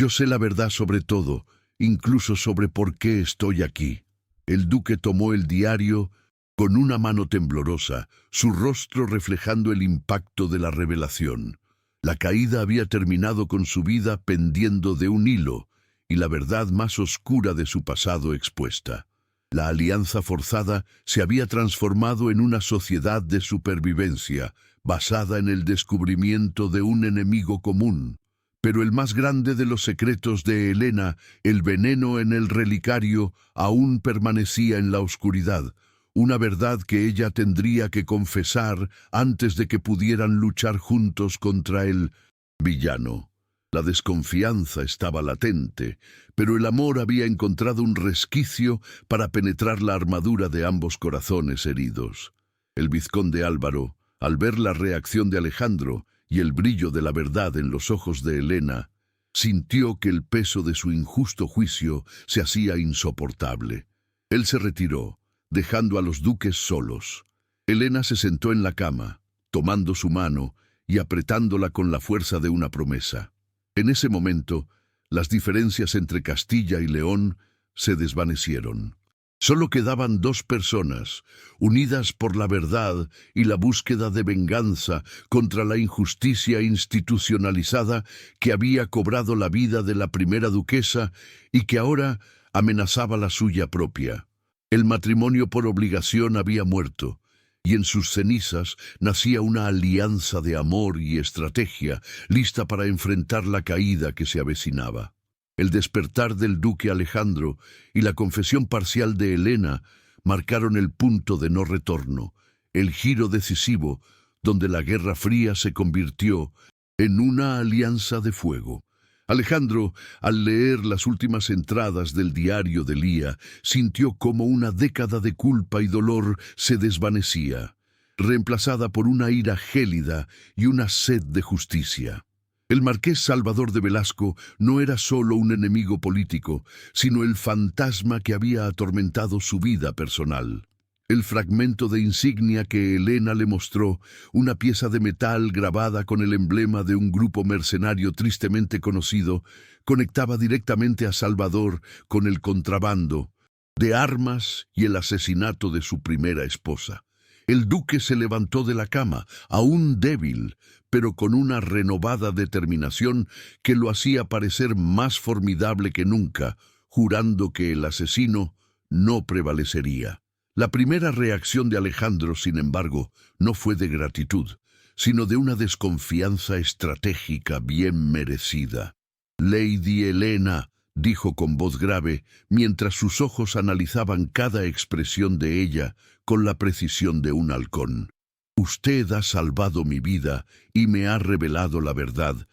S1: sé la verdad sobre todo, incluso sobre por qué estoy aquí. El duque tomó el diario con una mano temblorosa, su rostro reflejando el impacto de la revelación. La caída había terminado con su vida pendiendo de un hilo, y la verdad más oscura de su pasado expuesta. La alianza forzada se había transformado en una sociedad de supervivencia, basada en el descubrimiento de un enemigo común. Pero el más grande de los secretos de Elena, el veneno en el relicario, aún permanecía en la oscuridad, una verdad que ella tendría que confesar antes de que pudieran luchar juntos contra el villano. La desconfianza estaba latente, pero el amor había encontrado un resquicio para penetrar la armadura de ambos corazones heridos. El vizconde Álvaro, al ver la reacción de Alejandro y el brillo de la verdad en los ojos de Elena, sintió que el peso de su injusto juicio se hacía insoportable. Él se retiró, dejando a los duques solos. Elena se sentó en la cama, tomando su mano y apretándola con la fuerza de una promesa. En ese momento, las diferencias entre Castilla y León se desvanecieron. Solo quedaban dos personas, unidas por la verdad y la búsqueda de venganza contra la injusticia institucionalizada que había cobrado la vida de la primera duquesa y que ahora amenazaba la suya propia. El matrimonio por obligación había muerto, y en sus cenizas nacía una alianza de amor y estrategia, lista para enfrentar la caída que se avecinaba. El despertar del duque Alejandro y la confesión parcial de Helena marcaron el punto de no retorno, el giro decisivo donde la Guerra Fría se convirtió en una alianza de fuego. Alejandro, al leer las últimas entradas del diario de Lía, sintió como una década de culpa y dolor se desvanecía, reemplazada por una ira gélida y una sed de justicia. El marqués Salvador de Velasco no era solo un enemigo político, sino el fantasma que había atormentado su vida personal. El fragmento de insignia que Helena le mostró, una pieza de metal grabada con el emblema de un grupo mercenario tristemente conocido, conectaba directamente a Salvador con el contrabando de armas y el asesinato de su primera esposa. El duque se levantó de la cama, aún débil, pero con una renovada determinación que lo hacía parecer más formidable que nunca, jurando que el asesino no prevalecería. La primera reacción de Alejandro, sin embargo, no fue de gratitud, sino de una desconfianza estratégica bien merecida. «Lady Helena», dijo con voz grave, mientras sus ojos analizaban cada expresión de ella con la precisión de un halcón. «Usted ha salvado mi vida y me ha revelado la verdad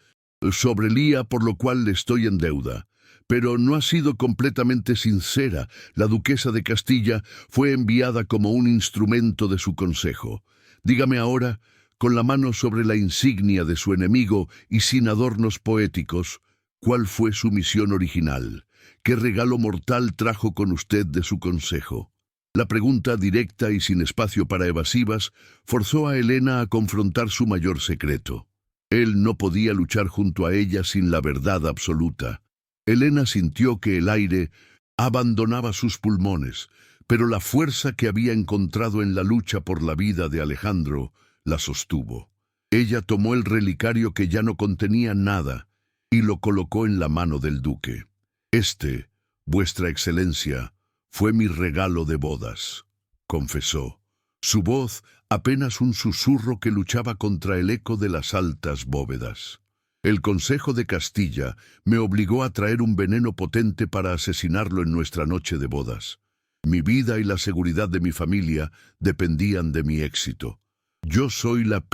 S1: sobre Lía, por lo cual le estoy en deuda. Pero no ha sido completamente sincera. La duquesa de Castilla fue enviada como un instrumento de su consejo. Dígame ahora, con la mano sobre la insignia de su enemigo y sin adornos poéticos, ¿cuál fue su misión original? ¿Qué regalo mortal trajo con usted de su consejo?» La pregunta directa y sin espacio para evasivas forzó a Helena a confrontar su mayor secreto. Él no podía luchar junto a ella sin la verdad absoluta. Helena sintió que el aire abandonaba sus pulmones, pero la fuerza que había encontrado en la lucha por la vida de Alejandro la sostuvo. Ella tomó el relicario que ya no contenía nada y lo colocó en la mano del duque. «Este, vuestra excelencia, fue mi regalo de bodas», confesó. Su voz apenas un susurro que luchaba contra el eco de las altas bóvedas. «El Consejo de Castilla me obligó a traer un veneno potente para asesinarlo en nuestra noche de bodas. Mi vida y la seguridad de mi familia dependían de mi éxito. Yo soy la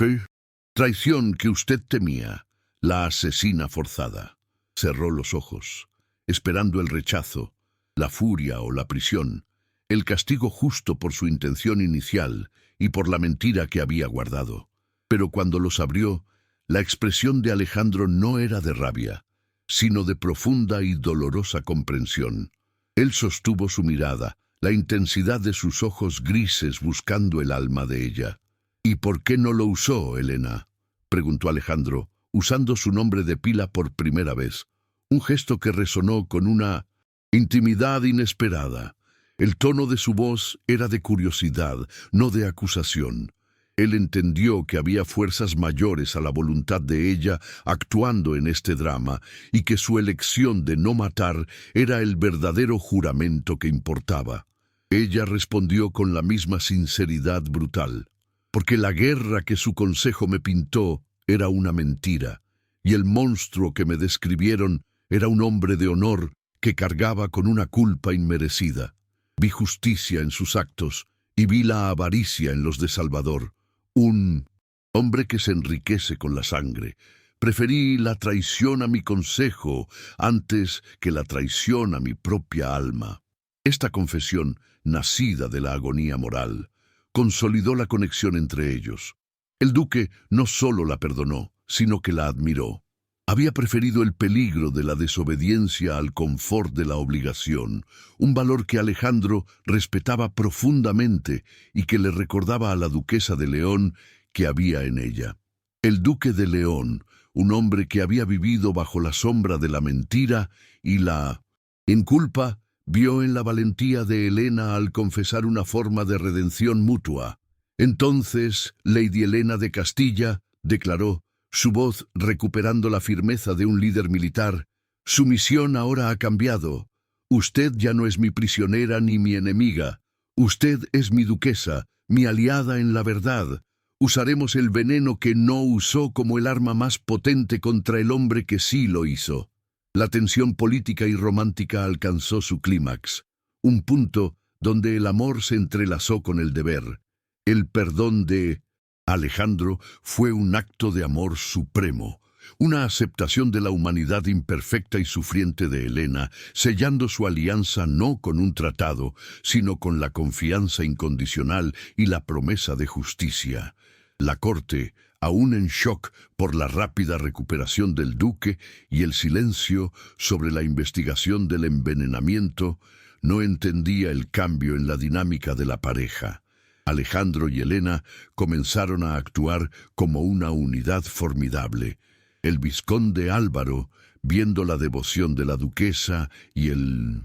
S1: traición que usted temía, la asesina forzada». Cerró los ojos, esperando el rechazo, la furia o la prisión, el castigo justo por su intención inicial y por la mentira que había guardado. Pero cuando los abrió, la expresión de Alejandro no era de rabia, sino de profunda y dolorosa comprensión. Él sostuvo su mirada, la intensidad de sus ojos grises buscando el alma de ella. «¿Y por qué no lo usó, Helena?», preguntó Alejandro, usando su nombre de pila por primera vez, un gesto que resonó con una intimidad inesperada. El tono de su voz era de curiosidad, no de acusación. Él entendió que había fuerzas mayores a la voluntad de ella actuando en este drama y que su elección de no matar era el verdadero juramento que importaba. Ella respondió con la misma sinceridad brutal. «Porque la guerra que su consejo me pintó era una mentira, y el monstruo que me describieron era un hombre de honor que cargaba con una culpa inmerecida. Vi justicia en sus actos y vi la avaricia en los de Salvador, un hombre que se enriquece con la sangre. Preferí la traición a mi consejo antes que la traición a mi propia alma». Esta confesión, nacida de la agonía moral, consolidó la conexión entre ellos. El duque no solo la perdonó, sino que la admiró. Había preferido el peligro de la desobediencia al confort de la obligación, un valor que Alejandro respetaba profundamente y que le recordaba a la duquesa de León que había en ella. El duque de León, un hombre que había vivido bajo la sombra de la mentira y la inculpa, vio en la valentía de Helena al confesar una forma de redención mutua. Entonces, Lady Helena de Castilla declaró, su voz recuperando la firmeza de un líder militar: «Su misión ahora ha cambiado. Usted ya no es mi prisionera ni mi enemiga. Usted es mi duquesa, mi aliada en la verdad. Usaremos el veneno que no usó como el arma más potente contra el hombre que sí lo hizo. La tensión política y romántica alcanzó su clímax, un punto donde el amor se entrelazó con el deber. El perdón de Alejandro fue un acto de amor supremo, una aceptación de la humanidad imperfecta y sufriente de Helena, sellando su alianza no con un tratado, sino con la confianza incondicional y la promesa de justicia. La corte, aún en shock por la rápida recuperación del duque y el silencio sobre la investigación del envenenamiento, no entendía el cambio en la dinámica de la pareja. Alejandro y Helena comenzaron a actuar como una unidad formidable. El vizconde Álvaro, viendo la devoción de la duquesa y el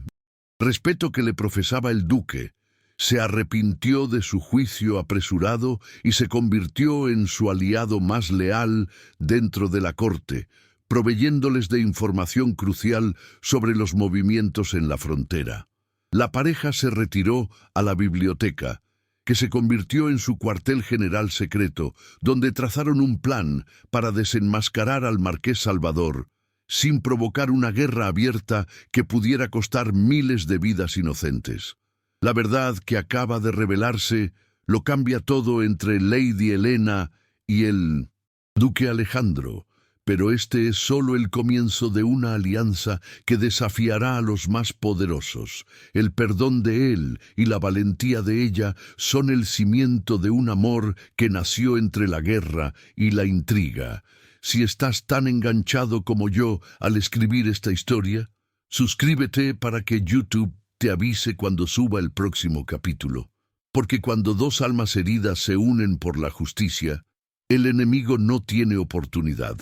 S1: respeto que le profesaba el duque, se arrepintió de su juicio apresurado y se convirtió en su aliado más leal dentro de la corte, proveyéndoles de información crucial sobre los movimientos en la frontera. La pareja se retiró a la biblioteca, que se convirtió en su cuartel general secreto, donde trazaron un plan para desenmascarar al marqués Salvador, sin provocar una guerra abierta que pudiera costar miles de vidas inocentes. La verdad que acaba de revelarse lo cambia todo entre Lady Helena y el duque Alejandro, pero este es solo el comienzo de una alianza que desafiará a los más poderosos. El perdón de él y la valentía de ella son el cimiento de un amor que nació entre la guerra y la intriga. Si estás tan enganchado como yo al escribir esta historia, suscríbete para que YouTube te avise cuando suba el próximo capítulo. Porque cuando dos almas heridas se unen por la justicia, el enemigo no tiene oportunidad.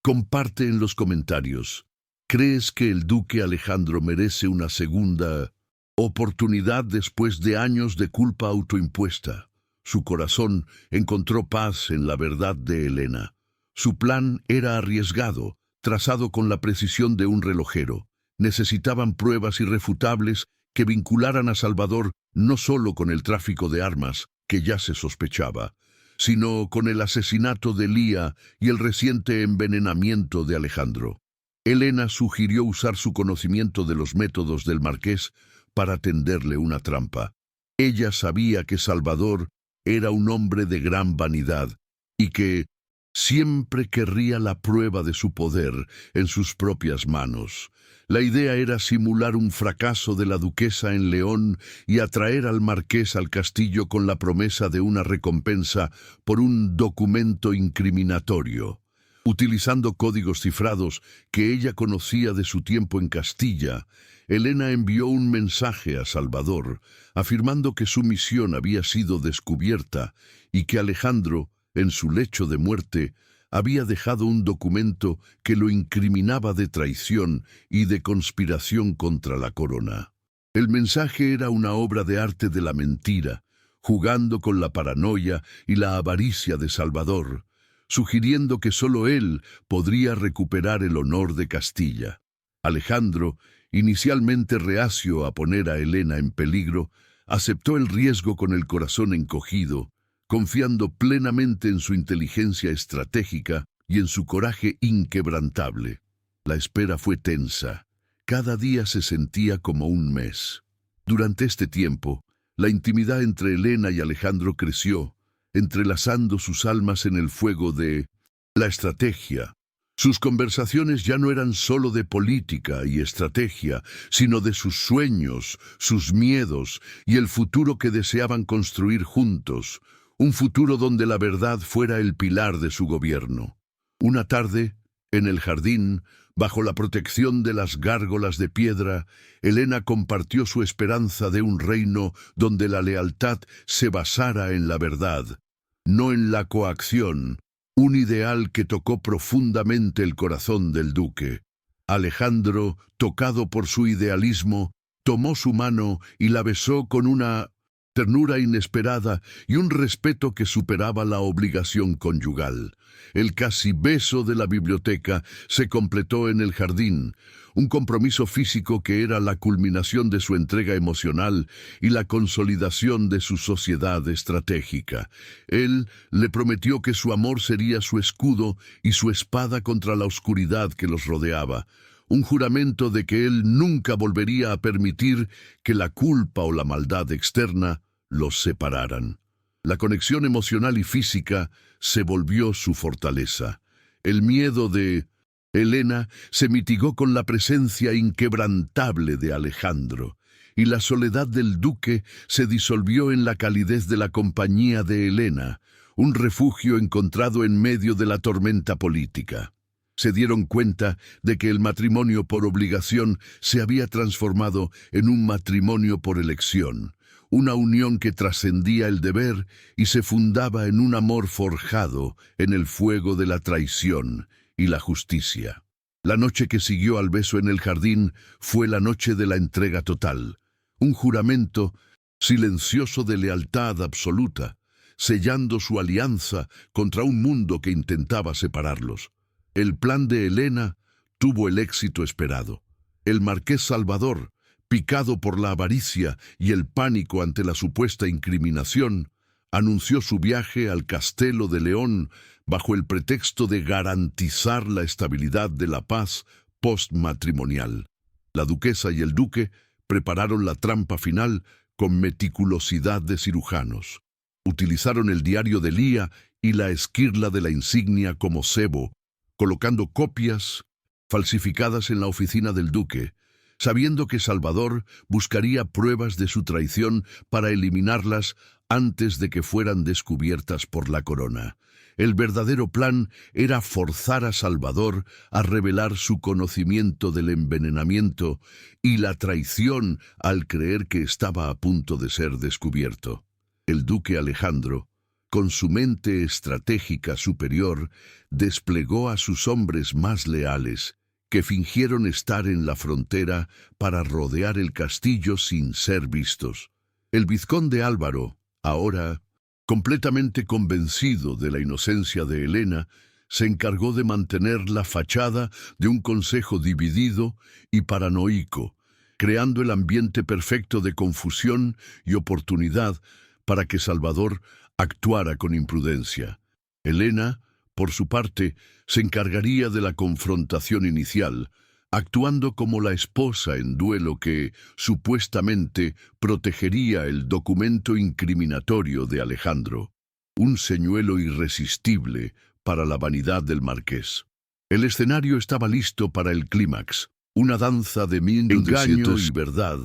S1: Comparte en los comentarios. ¿Crees que el duque Alejandro merece una segunda oportunidad después de años de culpa autoimpuesta? Su corazón encontró paz en la verdad de Helena. Su plan era arriesgado, trazado con la precisión de un relojero. Necesitaban pruebas irrefutables que vincularan a Salvador no solo con el tráfico de armas, que ya se sospechaba, sino con el asesinato de Lía y el reciente envenenamiento de Alejandro. Helena sugirió usar su conocimiento de los métodos del marqués para tenderle una trampa. Ella sabía que Salvador era un hombre de gran vanidad y que siempre querría la prueba de su poder en sus propias manos. La idea era simular un fracaso de la duquesa en León y atraer al marqués al castillo con la promesa de una recompensa por un documento incriminatorio. Utilizando códigos cifrados que ella conocía de su tiempo en Castilla, Helena envió un mensaje a Salvador, afirmando que su misión había sido descubierta y que Alejandro, en su lecho de muerte, había dejado un documento que lo incriminaba de traición y de conspiración contra la corona. El mensaje era una obra de arte de la mentira, jugando con la paranoia y la avaricia de Salvador, sugiriendo que solo él podría recuperar el honor de Castilla. Alejandro, inicialmente reacio a poner a Helena en peligro, aceptó el riesgo con el corazón encogido, confiando plenamente en su inteligencia estratégica y en su coraje inquebrantable. La espera fue tensa. Cada día se sentía como un mes. Durante este tiempo, la intimidad entre Helena y Alejandro creció, entrelazando sus almas en el fuego de la estrategia. Sus conversaciones ya no eran solo de política y estrategia, sino de sus sueños, sus miedos y el futuro que deseaban construir juntos, un futuro donde la verdad fuera el pilar de su gobierno. Una tarde, en el jardín, bajo la protección de las gárgolas de piedra, Helena compartió su esperanza de un reino donde la lealtad se basara en la verdad, no en la coacción, un ideal que tocó profundamente el corazón del duque. Alejandro, tocado por su idealismo, tomó su mano y la besó con una ternura inesperada y un respeto que superaba la obligación conyugal. El casi beso de la biblioteca se completó en el jardín, un compromiso físico que era la culminación de su entrega emocional y la consolidación de su sociedad estratégica. Él le prometió que su amor sería su escudo y su espada contra la oscuridad que los rodeaba, un juramento de que él nunca volvería a permitir que la culpa o la maldad externa los separaran. La conexión emocional y física se volvió su fortaleza. El miedo de Helena se mitigó con la presencia inquebrantable de Alejandro, y la soledad del duque se disolvió en la calidez de la compañía de Helena, un refugio encontrado en medio de la tormenta política. Se dieron cuenta de que el matrimonio por obligación se había transformado en un matrimonio por elección, una unión que trascendía el deber y se fundaba en un amor forjado en el fuego de la traición y la justicia. La noche que siguió al beso en el jardín fue la noche de la entrega total, un juramento silencioso de lealtad absoluta, sellando su alianza contra un mundo que intentaba separarlos. El plan de Helena tuvo el éxito esperado. El marqués Salvador, picado por la avaricia y el pánico ante la supuesta incriminación, anunció su viaje al Castelo de León bajo el pretexto de garantizar la estabilidad de la paz postmatrimonial. La duquesa y el duque prepararon la trampa final con meticulosidad de cirujanos. Utilizaron el diario de Lía y la esquirla de la insignia como cebo, colocando copias falsificadas en la oficina del duque, sabiendo que Salvador buscaría pruebas de su traición para eliminarlas antes de que fueran descubiertas por la corona. El verdadero plan era forzar a Salvador a revelar su conocimiento del envenenamiento y la traición al creer que estaba a punto de ser descubierto. El duque Alejandro, con su mente estratégica superior, desplegó a sus hombres más leales, que fingieron estar en la frontera para rodear el castillo sin ser vistos. El vizconde Álvaro, ahora completamente convencido de la inocencia de Helena, se encargó de mantener la fachada de un consejo dividido y paranoico, creando el ambiente perfecto de confusión y oportunidad para que Salvador actuara con imprudencia. Helena, por su parte, se encargaría de la confrontación inicial, actuando como la esposa en duelo que, supuestamente, protegería el documento incriminatorio de Alejandro, un señuelo irresistible para la vanidad del marqués. El escenario estaba listo para el clímax, una danza de engaño y verdad,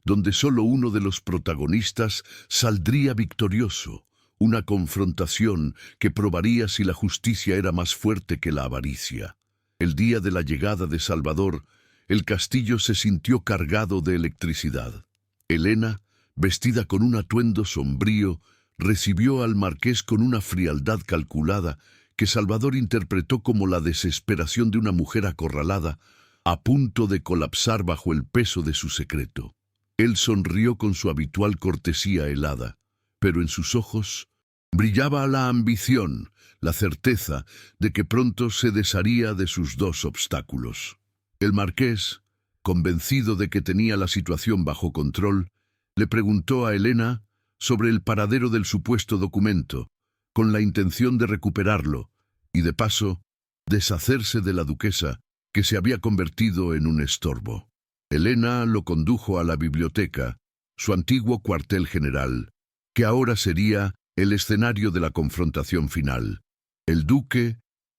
S1: donde solo uno de los protagonistas saldría victorioso, una confrontación que probaría si la justicia era más fuerte que la avaricia. El día de la llegada de Salvador, el castillo se sintió cargado de electricidad. Helena, vestida con un atuendo sombrío, recibió al marqués con una frialdad calculada que Salvador interpretó como la desesperación de una mujer acorralada, a punto de colapsar bajo el peso de su secreto. Él sonrió con su habitual cortesía helada, pero en sus ojos brillaba la ambición, la certeza de que pronto se desharía de sus dos obstáculos. El marqués, convencido de que tenía la situación bajo control, le preguntó a Helena sobre el paradero del supuesto documento, con la intención de recuperarlo y, de paso, deshacerse de la duquesa, que se había convertido en un estorbo. Helena lo condujo a la biblioteca, su antiguo cuartel general, que ahora sería el escenario de la confrontación final. El duque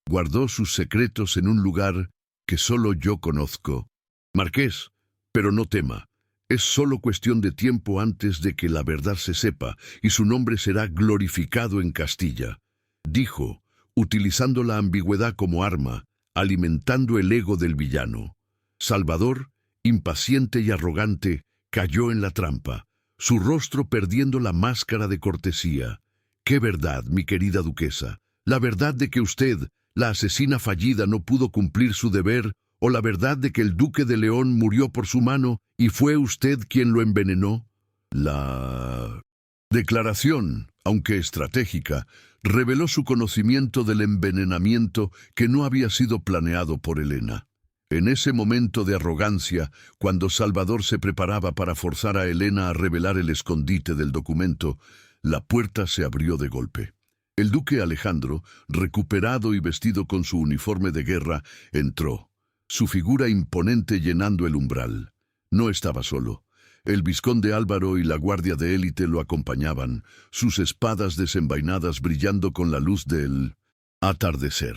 S1: guardó sus secretos en un lugar que solo yo conozco. Marqués, pero no tema, es solo cuestión de tiempo antes de que la verdad se sepa y su nombre será glorificado en Castilla, dijo, utilizando la ambigüedad como arma, alimentando el ego del villano. Salvador, impaciente y arrogante, cayó en la trampa, su rostro perdiendo la máscara de cortesía. ¿Qué verdad, mi querida duquesa? ¿La verdad de que usted, la asesina fallida, no pudo cumplir su deber? ¿O la verdad de que el duque de León murió por su mano y fue usted quien lo envenenó? declaración, aunque estratégica, reveló su conocimiento del envenenamiento que no había sido planeado por Helena. En ese momento de arrogancia, cuando Salvador se preparaba para forzar a Helena a revelar el escondite del documento, la puerta se abrió de golpe. El duque Alejandro, recuperado y vestido con su uniforme de guerra, entró, su figura imponente llenando el umbral. No estaba solo. El vizconde Álvaro y la guardia de élite lo acompañaban, sus espadas desenvainadas brillando con la luz del atardecer.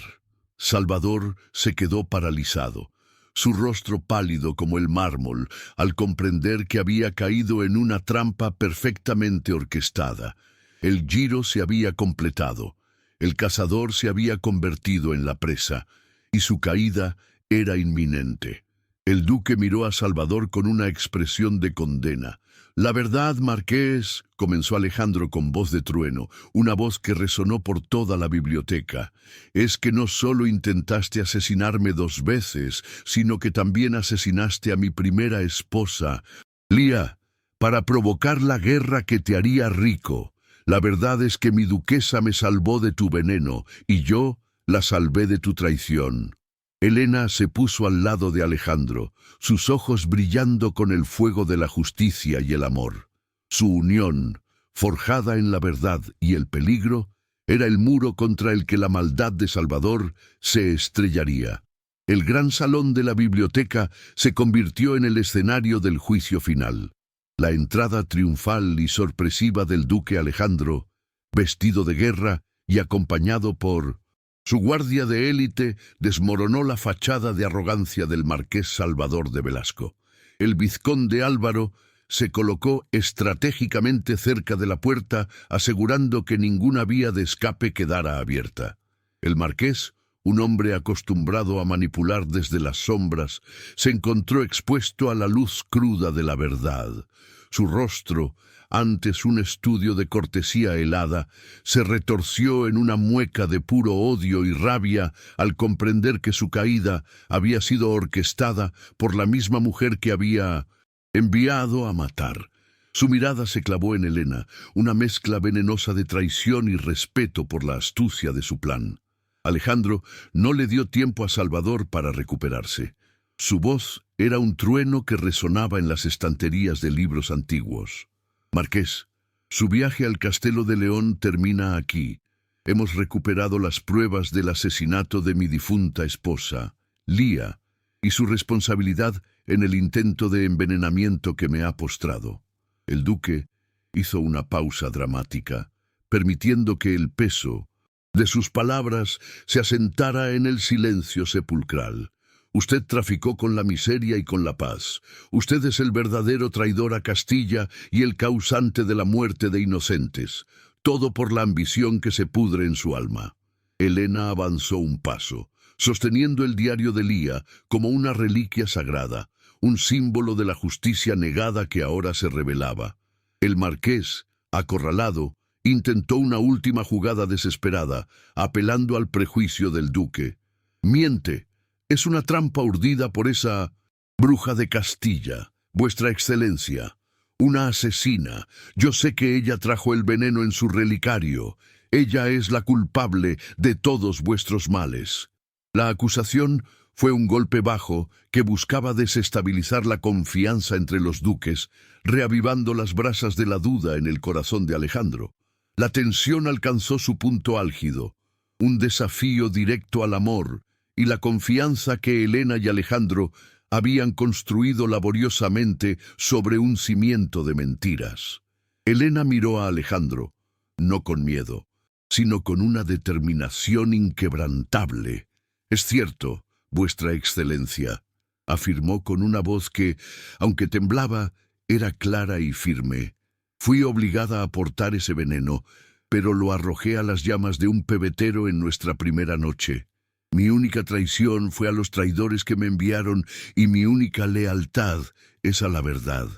S1: Salvador se quedó paralizado, su rostro pálido como el mármol, al comprender que había caído en una trampa perfectamente orquestada. El giro se había completado, el cazador se había convertido en la presa, y su caída era inminente. El duque miró a Salvador con una expresión de condena. «La verdad, marqués», comenzó Alejandro con voz de trueno, una voz que resonó por toda la biblioteca, «es que no solo intentaste asesinarme 2 veces, sino que también asesinaste a mi primera esposa, Lía, para provocar la guerra que te haría rico. La verdad es que mi duquesa me salvó de tu veneno, y yo la salvé de tu traición». Helena se puso al lado de Alejandro, sus ojos brillando con el fuego de la justicia y el amor. Su unión, forjada en la verdad y el peligro, era el muro contra el que la maldad de Salvador se estrellaría. El gran salón de la biblioteca se convirtió en el escenario del juicio final. La entrada triunfal y sorpresiva del duque Alejandro, vestido de guerra y acompañado por su guardia de élite, desmoronó la fachada de arrogancia del marqués Salvador de Velasco. El vizconde Álvaro se colocó estratégicamente cerca de la puerta, asegurando que ninguna vía de escape quedara abierta. El marqués, un hombre acostumbrado a manipular desde las sombras, se encontró expuesto a la luz cruda de la verdad. Su rostro, antes un estudio de cortesía helada, se retorció en una mueca de puro odio y rabia al comprender que su caída había sido orquestada por la misma mujer que había enviado a matar. Su mirada se clavó en Helena, una mezcla venenosa de traición y respeto por la astucia de su plan. Alejandro no le dio tiempo a Salvador para recuperarse. Su voz era un trueno que resonaba en las estanterías de libros antiguos. «Marqués, su viaje al Castelo de León termina aquí. Hemos recuperado las pruebas del asesinato de mi difunta esposa, Lía, y su responsabilidad en el intento de envenenamiento que me ha postrado». El duque hizo una pausa dramática, permitiendo que el peso de sus palabras se asentara en el silencio sepulcral. «Usted traficó con la miseria y con la paz. Usted es el verdadero traidor a Castilla y el causante de la muerte de inocentes. Todo por la ambición que se pudre en su alma». Helena avanzó un paso, sosteniendo el diario de Lía como una reliquia sagrada, un símbolo de la justicia negada que ahora se revelaba. El marqués, acorralado, intentó una última jugada desesperada, apelando al prejuicio del duque. «Miente. Es una trampa urdida por esa bruja de Castilla, vuestra excelencia. Una asesina. Yo sé que ella trajo el veneno en su relicario. Ella es la culpable de todos vuestros males». La acusación fue un golpe bajo que buscaba desestabilizar la confianza entre los duques, reavivando las brasas de la duda en el corazón de Alejandro. La tensión alcanzó su punto álgido, un desafío directo al amor y la confianza que Helena y Alejandro habían construido laboriosamente sobre un cimiento de mentiras. Helena miró a Alejandro, no con miedo, sino con una determinación inquebrantable. «Es cierto, vuestra excelencia», afirmó con una voz que, aunque temblaba, era clara y firme. «Fui obligada a aportar ese veneno, pero lo arrojé a las llamas de un pebetero en nuestra primera noche. Mi única traición fue a los traidores que me enviaron y mi única lealtad es a la verdad».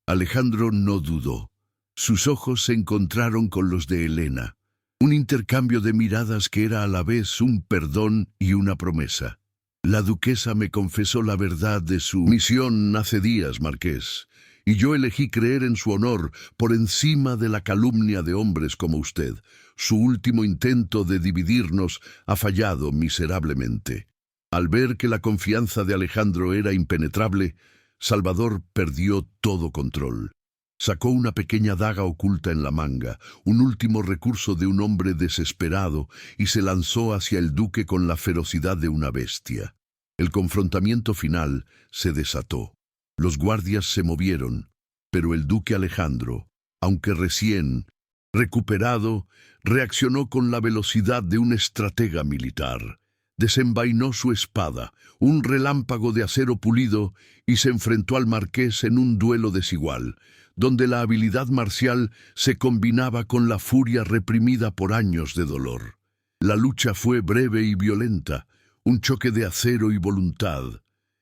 S1: Alejandro no dudó. Sus ojos se encontraron con los de Helena. Un intercambio de miradas que era a la vez un perdón y una promesa. «La duquesa me confesó la verdad de su misión hace días, marqués, y yo elegí creer en su honor por encima de la calumnia de hombres como usted. Su último intento de dividirnos ha fallado miserablemente. Al ver que la confianza de Alejandro era impenetrable, Salvador perdió todo control. Sacó una pequeña daga oculta en la manga, un último recurso de un hombre desesperado, y se lanzó hacia el duque con la ferocidad de una bestia. El confrontamiento final se desató. Los guardias se movieron, pero el duque Alejandro, aunque recién recuperado, reaccionó con la velocidad de un estratega militar. Desenvainó su espada, un relámpago de acero pulido, y se enfrentó al marqués en un duelo desigual, donde la habilidad marcial se combinaba con la furia reprimida por años de dolor. La lucha fue breve y violenta, un choque de acero y voluntad.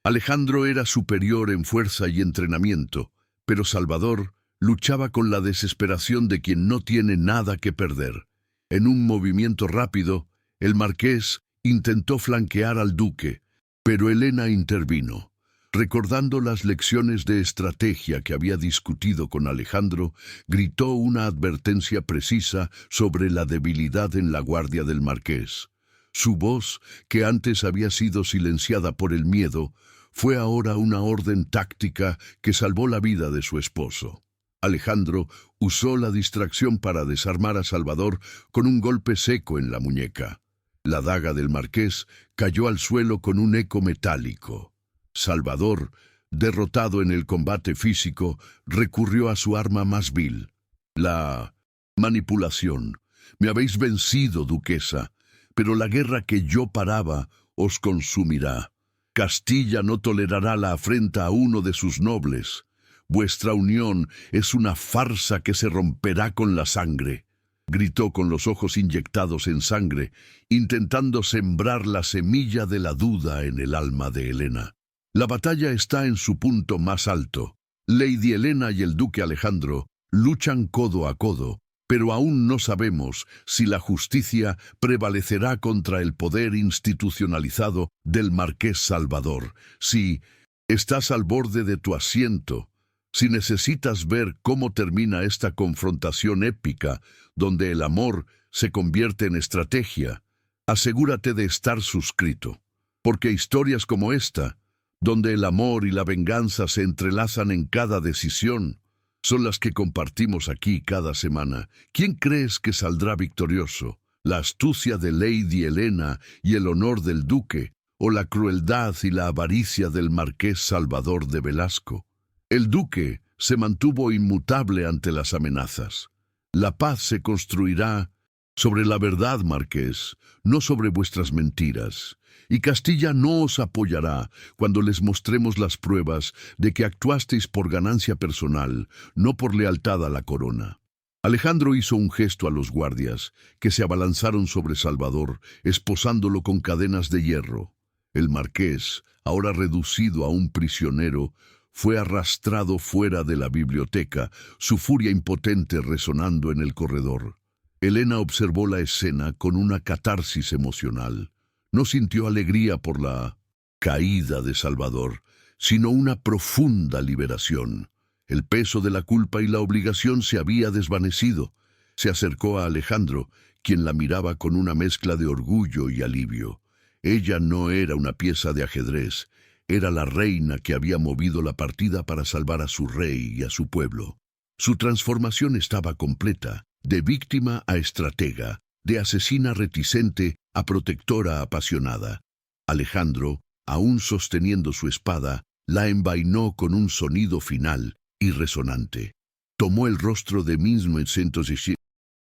S1: Alejandro era superior en fuerza y entrenamiento, pero Salvador luchaba con la desesperación de quien no tiene nada que perder. En un movimiento rápido, el marqués intentó flanquear al duque, pero Helena intervino. Recordando las lecciones de estrategia que había discutido con Alejandro, gritó una advertencia precisa sobre la debilidad en la guardia del marqués. Su voz, que antes había sido silenciada por el miedo, fue ahora una orden táctica que salvó la vida de su esposo. Alejandro usó la distracción para desarmar a Salvador con un golpe seco en la muñeca. La daga del marqués cayó al suelo con un eco metálico. Salvador, derrotado en el combate físico, recurrió a su arma más vil, la manipulación. Me habéis vencido, duquesa, pero la guerra que yo paraba os consumirá. Castilla no tolerará la afrenta a uno de sus nobles. Vuestra unión es una farsa que se romperá con la sangre. Gritó con los ojos inyectados en sangre, intentando sembrar la semilla de la duda en el alma de Helena. La batalla está en su punto más alto. Lady Helena y el duque Alejandro luchan codo a codo, pero aún no sabemos si la justicia prevalecerá contra el poder institucionalizado del marqués Salvador. Si estás al borde de tu asiento, si necesitas ver cómo termina esta confrontación épica, donde el amor se convierte en estrategia, asegúrate de estar suscrito, porque historias como esta, donde el amor y la venganza se entrelazan en cada decisión, son las que compartimos aquí cada semana. ¿Quién crees que saldrá victorioso? ¿La astucia de Lady Helena y el honor del duque, o la crueldad y la avaricia del marqués Salvador de Velasco? El duque se mantuvo inmutable ante las amenazas. La paz se construirá sobre la verdad, marqués, no sobre vuestras mentiras. Y Castilla no os apoyará cuando les mostremos las pruebas de que actuasteis por ganancia personal, no por lealtad a la corona. Alejandro hizo un gesto a los guardias, que se abalanzaron sobre Salvador, esposándolo con cadenas de hierro. El marqués, ahora reducido a un prisionero, fue arrastrado fuera de la biblioteca, su furia impotente resonando en el corredor. Helena observó la escena con una catarsis emocional. No sintió alegría por la caída de Salvador, sino una profunda liberación. El peso de la culpa y la obligación se había desvanecido. Se acercó a Alejandro, quien la miraba con una mezcla de orgullo y alivio. Ella no era una pieza de ajedrez, era la reina que había movido la partida para salvar a su rey y a su pueblo. Su transformación estaba completa, de víctima a estratega, de asesina reticente a protectora apasionada. Alejandro, aún sosteniendo su espada, la envainó con un sonido final y resonante. Tomó el rostro de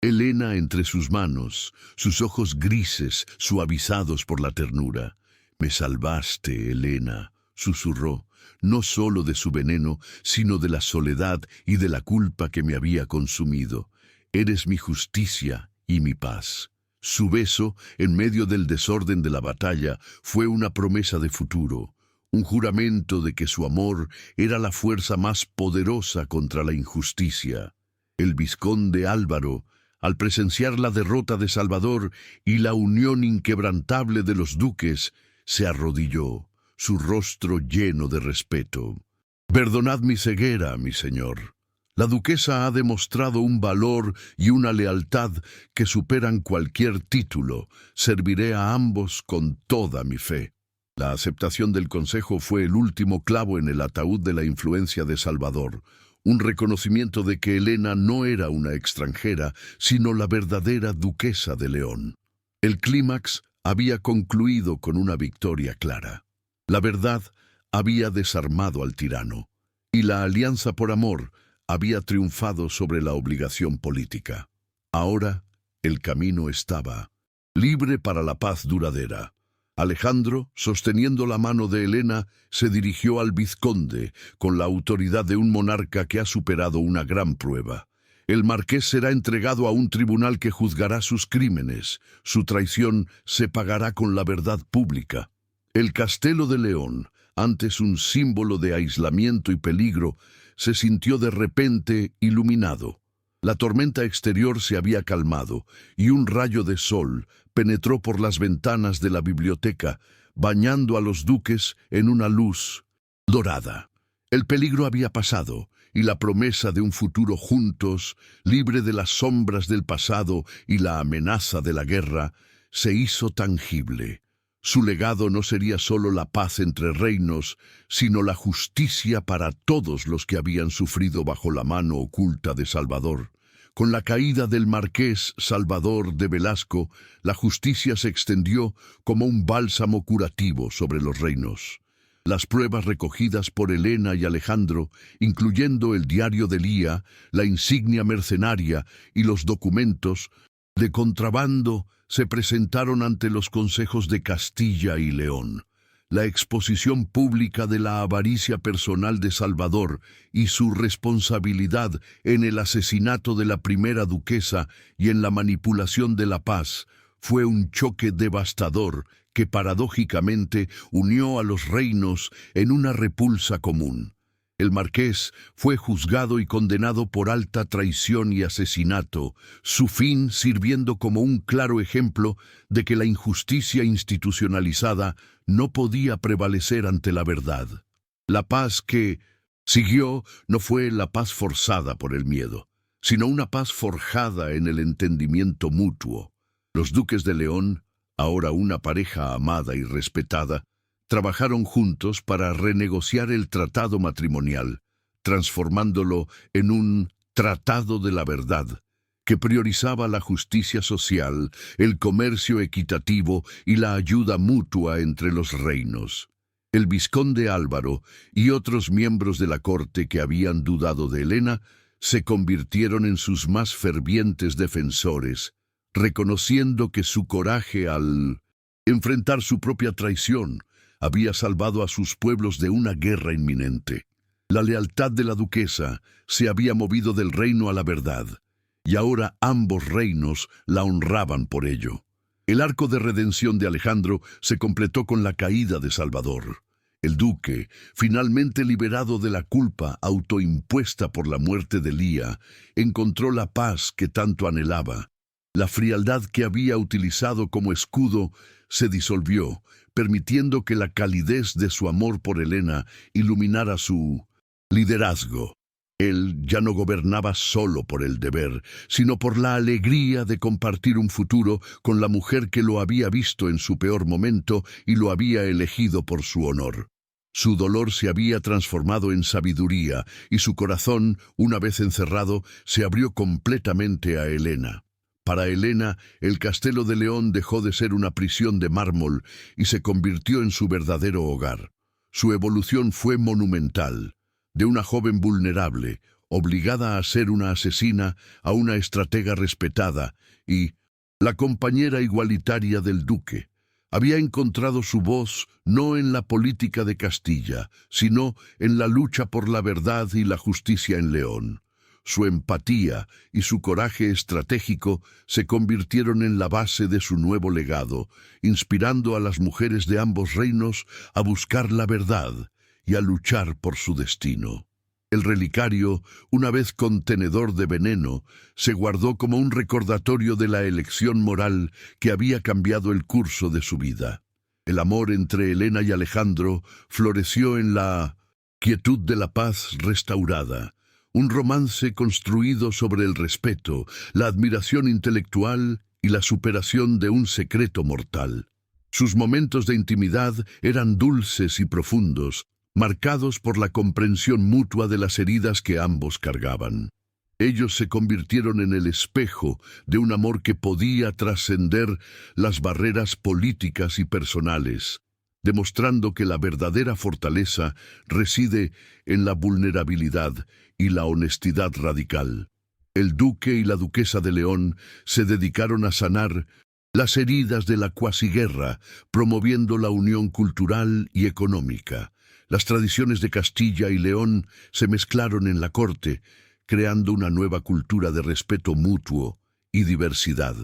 S1: Helena entre sus manos, sus ojos grises suavizados por la ternura. «Me salvaste, Helena», susurró, no solo de su veneno, sino de la soledad y de la culpa que me había consumido. «Eres mi justicia y mi paz». Su beso, en medio del desorden de la batalla, fue una promesa de futuro, un juramento de que su amor era la fuerza más poderosa contra la injusticia. El vizconde Álvaro, al presenciar la derrota de Salvador y la unión inquebrantable de los duques, se arrodilló, su rostro lleno de respeto. Perdonad mi ceguera, mi señor. La duquesa ha demostrado un valor y una lealtad que superan cualquier título. Serviré a ambos con toda mi fe. La aceptación del consejo fue el último clavo en el ataúd de la influencia de Salvador, un reconocimiento de que Helena no era una extranjera, sino la verdadera duquesa de León. El clímax había concluido con una victoria clara. La verdad había desarmado al tirano, y la alianza por amor había triunfado sobre la obligación política. Ahora el camino estaba libre para la paz duradera. Alejandro, sosteniendo la mano de Helena, se dirigió al vizconde con la autoridad de un monarca que ha superado una gran prueba. El marqués será entregado a un tribunal que juzgará sus crímenes. Su traición se pagará con la verdad pública. El Castelo de León, antes un símbolo de aislamiento y peligro, se sintió de repente iluminado. La tormenta exterior se había calmado y un rayo de sol penetró por las ventanas de la biblioteca, bañando a los duques en una luz dorada. El peligro había pasado y la promesa de un futuro juntos, libre de las sombras del pasado y la amenaza de la guerra, se hizo tangible. Su legado no sería solo la paz entre reinos, sino la justicia para todos los que habían sufrido bajo la mano oculta de Salvador. Con la caída del marqués Salvador de Velasco, la justicia se extendió como un bálsamo curativo sobre los reinos. Las pruebas recogidas por Helena y Alejandro, incluyendo el diario de Lía, la insignia mercenaria y los documentos de contrabando, se presentaron ante los consejos de Castilla y León. La exposición pública de la avaricia personal de Salvador y su responsabilidad en el asesinato de la primera duquesa y en la manipulación de la paz fue un choque devastador que paradójicamente unió a los reinos en una repulsa común. El marqués fue juzgado y condenado por alta traición y asesinato, su fin sirviendo como un claro ejemplo de que la injusticia institucionalizada no podía prevalecer ante la verdad. La paz que siguió no fue la paz forzada por el miedo, sino una paz forjada en el entendimiento mutuo. Los duques de León, ahora una pareja amada y respetada, trabajaron juntos para renegociar el tratado matrimonial, transformándolo en un tratado de la verdad, que priorizaba la justicia social, el comercio equitativo y la ayuda mutua entre los reinos. El vizconde Álvaro y otros miembros de la corte que habían dudado de Helena se convirtieron en sus más fervientes defensores, reconociendo que su coraje al enfrentar su propia traición había salvado a sus pueblos de una guerra inminente. La lealtad de la duquesa se había movido del reino a la verdad, y ahora ambos reinos la honraban por ello. El arco de redención de Alejandro se completó con la caída de Salvador. El duque, finalmente liberado de la culpa autoimpuesta por la muerte de Lía, encontró la paz que tanto anhelaba. La frialdad que había utilizado como escudo se disolvió, permitiendo que la calidez de su amor por Helena iluminara su liderazgo. Él ya no gobernaba solo por el deber, sino por la alegría de compartir un futuro con la mujer que lo había visto en su peor momento y lo había elegido por su honor. Su dolor se había transformado en sabiduría y su corazón, una vez encerrado, se abrió completamente a Helena. Para Helena, el Castelo de León dejó de ser una prisión de mármol y se convirtió en su verdadero hogar. Su evolución fue monumental. De una joven vulnerable, obligada a ser una asesina, a una estratega respetada y la compañera igualitaria del duque. Había encontrado su voz no en la política de Castilla, sino en la lucha por la verdad y la justicia en León. Su empatía y su coraje estratégico se convirtieron en la base de su nuevo legado, inspirando a las mujeres de ambos reinos a buscar la verdad y a luchar por su destino. El relicario, una vez contenedor de veneno, se guardó como un recordatorio de la elección moral que había cambiado el curso de su vida. El amor entre Helena y Alejandro floreció en la Quietud de la paz restaurada. Un romance construido sobre el respeto, la admiración intelectual y la superación de un secreto mortal. Sus momentos de intimidad eran dulces y profundos, marcados por la comprensión mutua de las heridas que ambos cargaban. Ellos se convirtieron en el espejo de un amor que podía trascender las barreras políticas y personales, demostrando que la verdadera fortaleza reside en la vulnerabilidad y la honestidad radical. El duque y la duquesa de León se dedicaron a sanar las heridas de la cuasiguerra, promoviendo la unión cultural y económica. Las tradiciones de Castilla y León se mezclaron en la corte, creando una nueva cultura de respeto mutuo y diversidad.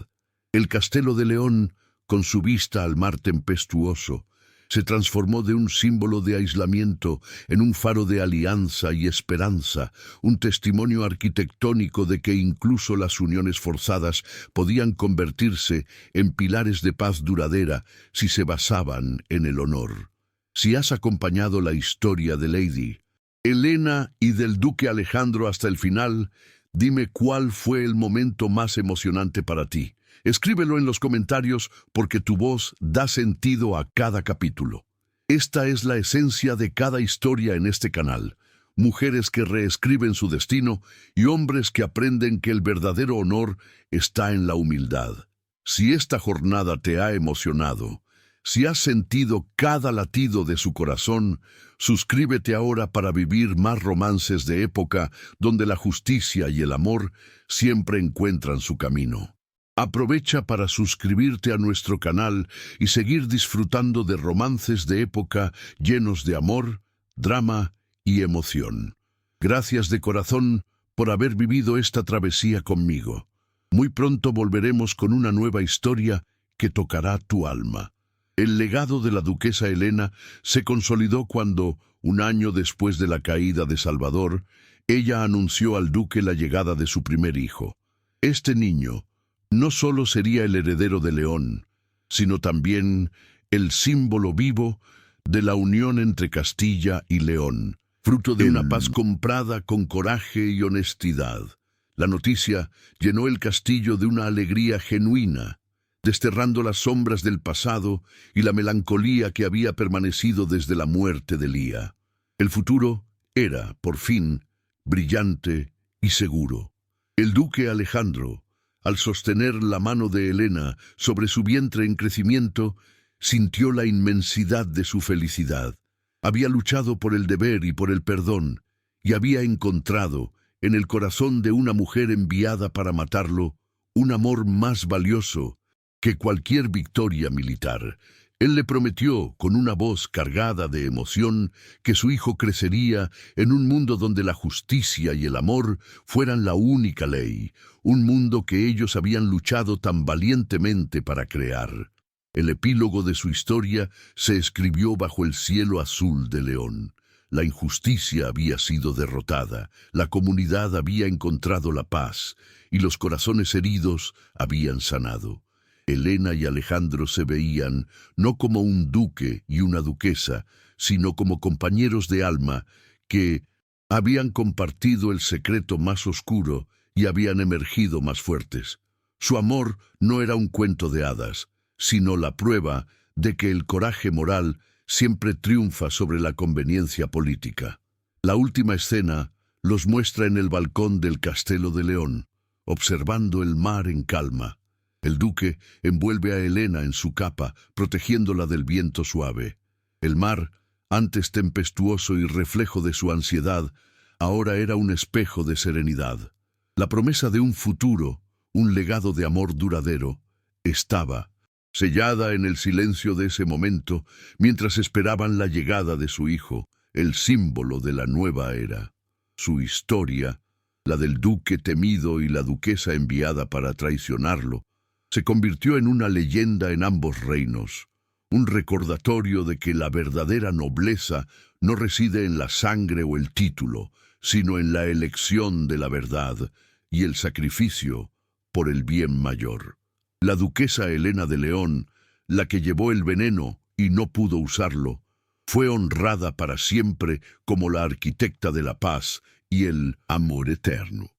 S1: El Castelo de León, con su vista al mar tempestuoso, se transformó de un símbolo de aislamiento en un faro de alianza y esperanza, un testimonio arquitectónico de que incluso las uniones forzadas podían convertirse en pilares de paz duradera si se basaban en el honor. Si has acompañado la historia de Lady Helena y del duque Alejandro hasta el final, dime cuál fue el momento más emocionante para ti. Escríbelo en los comentarios porque tu voz da sentido a cada capítulo. Esta es la esencia de cada historia en este canal. Mujeres que reescriben su destino y hombres que aprenden que el verdadero honor está en la humildad. Si esta jornada te ha emocionado, si has sentido cada latido de su corazón, suscríbete ahora para vivir más romances de época donde la justicia y el amor siempre encuentran su camino. Aprovecha para suscribirte a nuestro canal y seguir disfrutando de romances de época llenos de amor, drama y emoción. Gracias de corazón por haber vivido esta travesía conmigo. Muy pronto volveremos con una nueva historia que tocará tu alma. El legado de la duquesa Helena se consolidó cuando, un año después de la caída de Salvador, ella anunció al duque la llegada de su primer hijo. Este niño no solo sería el heredero de León, sino también el símbolo vivo de la unión entre Castilla y León, fruto de una paz comprada con coraje y honestidad. La noticia llenó el castillo de una alegría genuina, desterrando las sombras del pasado y la melancolía que había permanecido desde la muerte de Lía. El futuro era, por fin, brillante y seguro. El duque Alejandro, al sostener la mano de Helena sobre su vientre en crecimiento, sintió la inmensidad de su felicidad. Había luchado por el deber y por el perdón, y había encontrado, en el corazón de una mujer enviada para matarlo, un amor más valioso que cualquier victoria militar. Él le prometió, con una voz cargada de emoción, que su hijo crecería en un mundo donde la justicia y el amor fueran la única ley, un mundo que ellos habían luchado tan valientemente para crear. El epílogo de su historia se escribió bajo el cielo azul de León. La injusticia había sido derrotada, la comunidad había encontrado la paz, y los corazones heridos habían sanado. Helena y Alejandro se veían no como un duque y una duquesa, sino como compañeros de alma que habían compartido el secreto más oscuro y habían emergido más fuertes. Su amor no era un cuento de hadas, sino la prueba de que el coraje moral siempre triunfa sobre la conveniencia política. La última escena los muestra en el balcón del Castelo de León, observando el mar en calma. El duque envuelve a Helena en su capa, protegiéndola del viento suave. El mar, antes tempestuoso y reflejo de su ansiedad, ahora era un espejo de serenidad. La promesa de un futuro, un legado de amor duradero, estaba sellada en el silencio de ese momento, mientras esperaban la llegada de su hijo, el símbolo de la nueva era. Su historia, la del duque temido y la duquesa enviada para traicionarlo, se convirtió en una leyenda en ambos reinos, un recordatorio de que la verdadera nobleza no reside en la sangre o el título, sino en la elección de la verdad y el sacrificio por el bien mayor. La duquesa Helena de León, la que llevó el veneno y no pudo usarlo, Fue honrada para siempre como la arquitecta de la paz y el amor eterno.